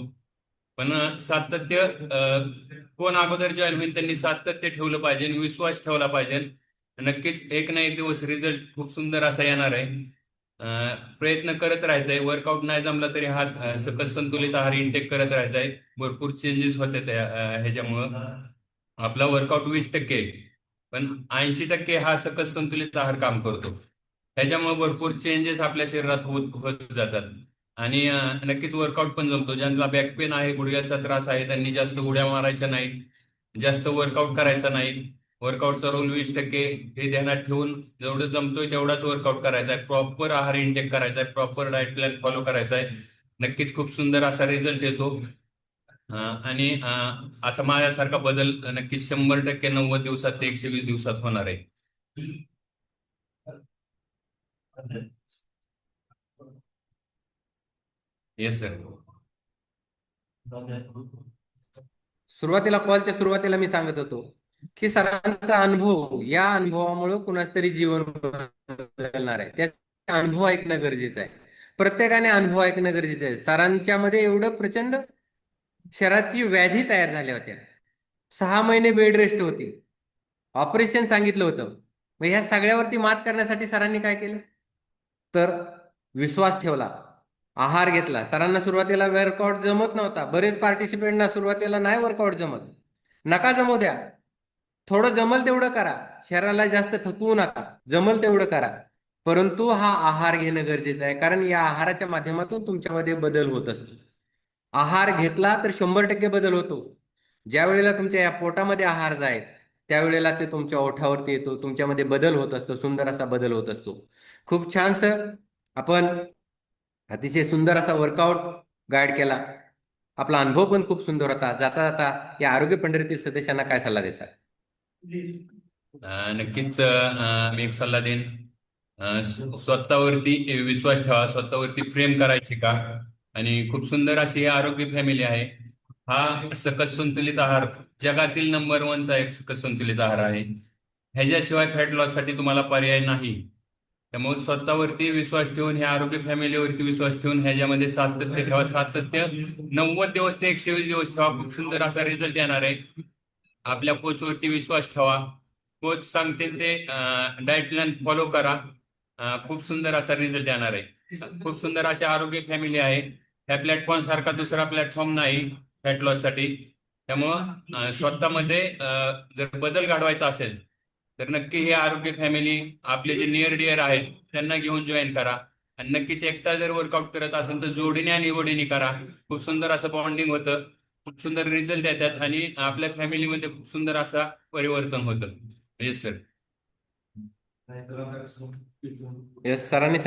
पण सातत्य, कोण अगोदर जॉईन होईल त्यांनी सातत्य ठेवलं पाहिजे, विश्वास ठेवला पाहिजे. नक्कीच एक ना एक दिवस रिझल्ट खूप सुंदर असा येणार आहे. प्रयत्न करत राहायचा आहे. वर्कआउट नाही जमला तरी हा सकस संतुलित आहार इंटेक करत राहायचा आहे. भरपूर चेंजेस होते ह्याच्यामुळं. आपला वर्कआउट 20% पण 80% हा सकस संतुलित आहार काम करतो. ह्याच्यामुळे भरपूर चेंजेस आपल्या शरीरात होत जातात. आणि नक्कीच वर्कआउट पण जमतो. ज्यांना बॅक पेन आहे, गुडघ्याचा त्रास आहे, त्यांनी जास्त उड्या मारायच्या नाही, जास्त वर्कआउट करायचा नाही. वर्कआउटचा रोल 20% हे ध्यानात ठेवून जेवढं जमतोय तेवढाच वर्कआउट करायचा आहे. प्रॉपर आहार इंटेक करायचा आहे, प्रॉपर डाएट प्लॅन फॉलो करायचा आहे. नक्कीच खूप सुंदर असा रिझल्ट येतो. आणि असा माझ्यासारखा बदल नक्कीच 100% 90 दिवसात ते 120 दिवसात होणार आहे. Yes sir. कॉलच्या सुरुवातीला मी सांगत होतो की सरांचा अनुभव, या अनुभवामुळे कुणाच तरी जीवन बदलणार आहे. त्या अनुभव ऐकणं गरजेचं आहे. प्रत्येकाने अनुभव ऐकणं गरजेचं आहे. सरांच्या मध्ये एवढं प्रचंड शरीराची व्याधी तयार झाल्या होत्या, 6 महिने बेड रेस्ट होती, ऑपरेशन सांगितलं होतं. मग ह्या सगळ्यावरती मात करण्यासाठी सरांनी काय केलं? तर विश्वास ठेवला, आहार घेतला. सरांना सुरुवातीला वर्कआउट जमत नव्हता, बरेच पार्टिसिपेंटना सुरुवातीला नाही वर्कआउट जमत. नका जमू द्या, थोडं जमल तेवढं करा, शरीराला जास्त थकवू नका, जमल तेवढं करा. परंतु हा आहार घेणं गरजेचं आहे, कारण या आहाराच्या माध्यमातून तुमच्यामध्ये बदल होत असतो. आहार घेतला तर 100% बदल होतो. ज्या वेळेला तुमच्या या पोटामध्ये आहार जाईल त्यावेळेला ते तुमच्या ओठावरती येतो, तुमच्यामध्ये बदल होत असतो, सुंदर असा बदल होत असतो. खूप छान सर, आपण अतिशय सुंदर असा वर्कआउट गाईड केला. आपला अनुभव पण खूप सुंदर होता. जाता जाता या आरोग्य पंढरीतील सदस्यांना काय सल्ला द्याल? नक्कीच मी एक सल्ला देईन, स्वतःवरती विश्वास ठेवा, स्वतःवरती प्रेम करायचे का. आणि खूप सुंदर अशी आरोग्य फॅमिली आहे. हा सकस संतुलित आहार जगातील नंबर 1चा एक सकस संतुलित आहार आहे. ह्याच्याशिवाय फॅट लॉस साठी तुम्हाला पर्याय नाही. त्यामुळे स्वतःवरती विश्वास ठेवून, ह्या आरोग्य फॅमिलीवरती विश्वास ठेवून ह्याच्यामध्ये सातत्य ठेवा. सातत्य 90 दिवस ते 120 दिवस ठेवा, खूप सुंदर असा रिझल्ट येणार आहे. आपल्या कोचवरती विश्वास ठेवा, कोच सांगते ते डाएट प्लॅन फॉलो करा, खूप सुंदर असा रिझल्ट येणार आहे. खूप सुंदर अशी आरोग्य फॅमिली आहे. ह्या प्लॅटफॉर्म सारखा दुसरा प्लॅटफॉर्म नाही फॅट लॉस साठी. त्यामुळं स्वतःमध्ये जर बदल घडवायचा असेल तर नक्की हे आरोग्य फॅमिली, आपले जे नियर डिअर आहेत त्यांना घेऊन जॉईन करा. आणि नक्कीच एकटा जर वर्कआउट करत असेल तर जोडीने आणि गोडीने करा. खूप सुंदर असं बॉन्डिंग होतं, खूप सुंदर रिझल्ट येतात आणि आपल्या फॅमिलीमध्ये खूप सुंदर असा परिवर्तन होतं. Yes sir. येस, सरांनी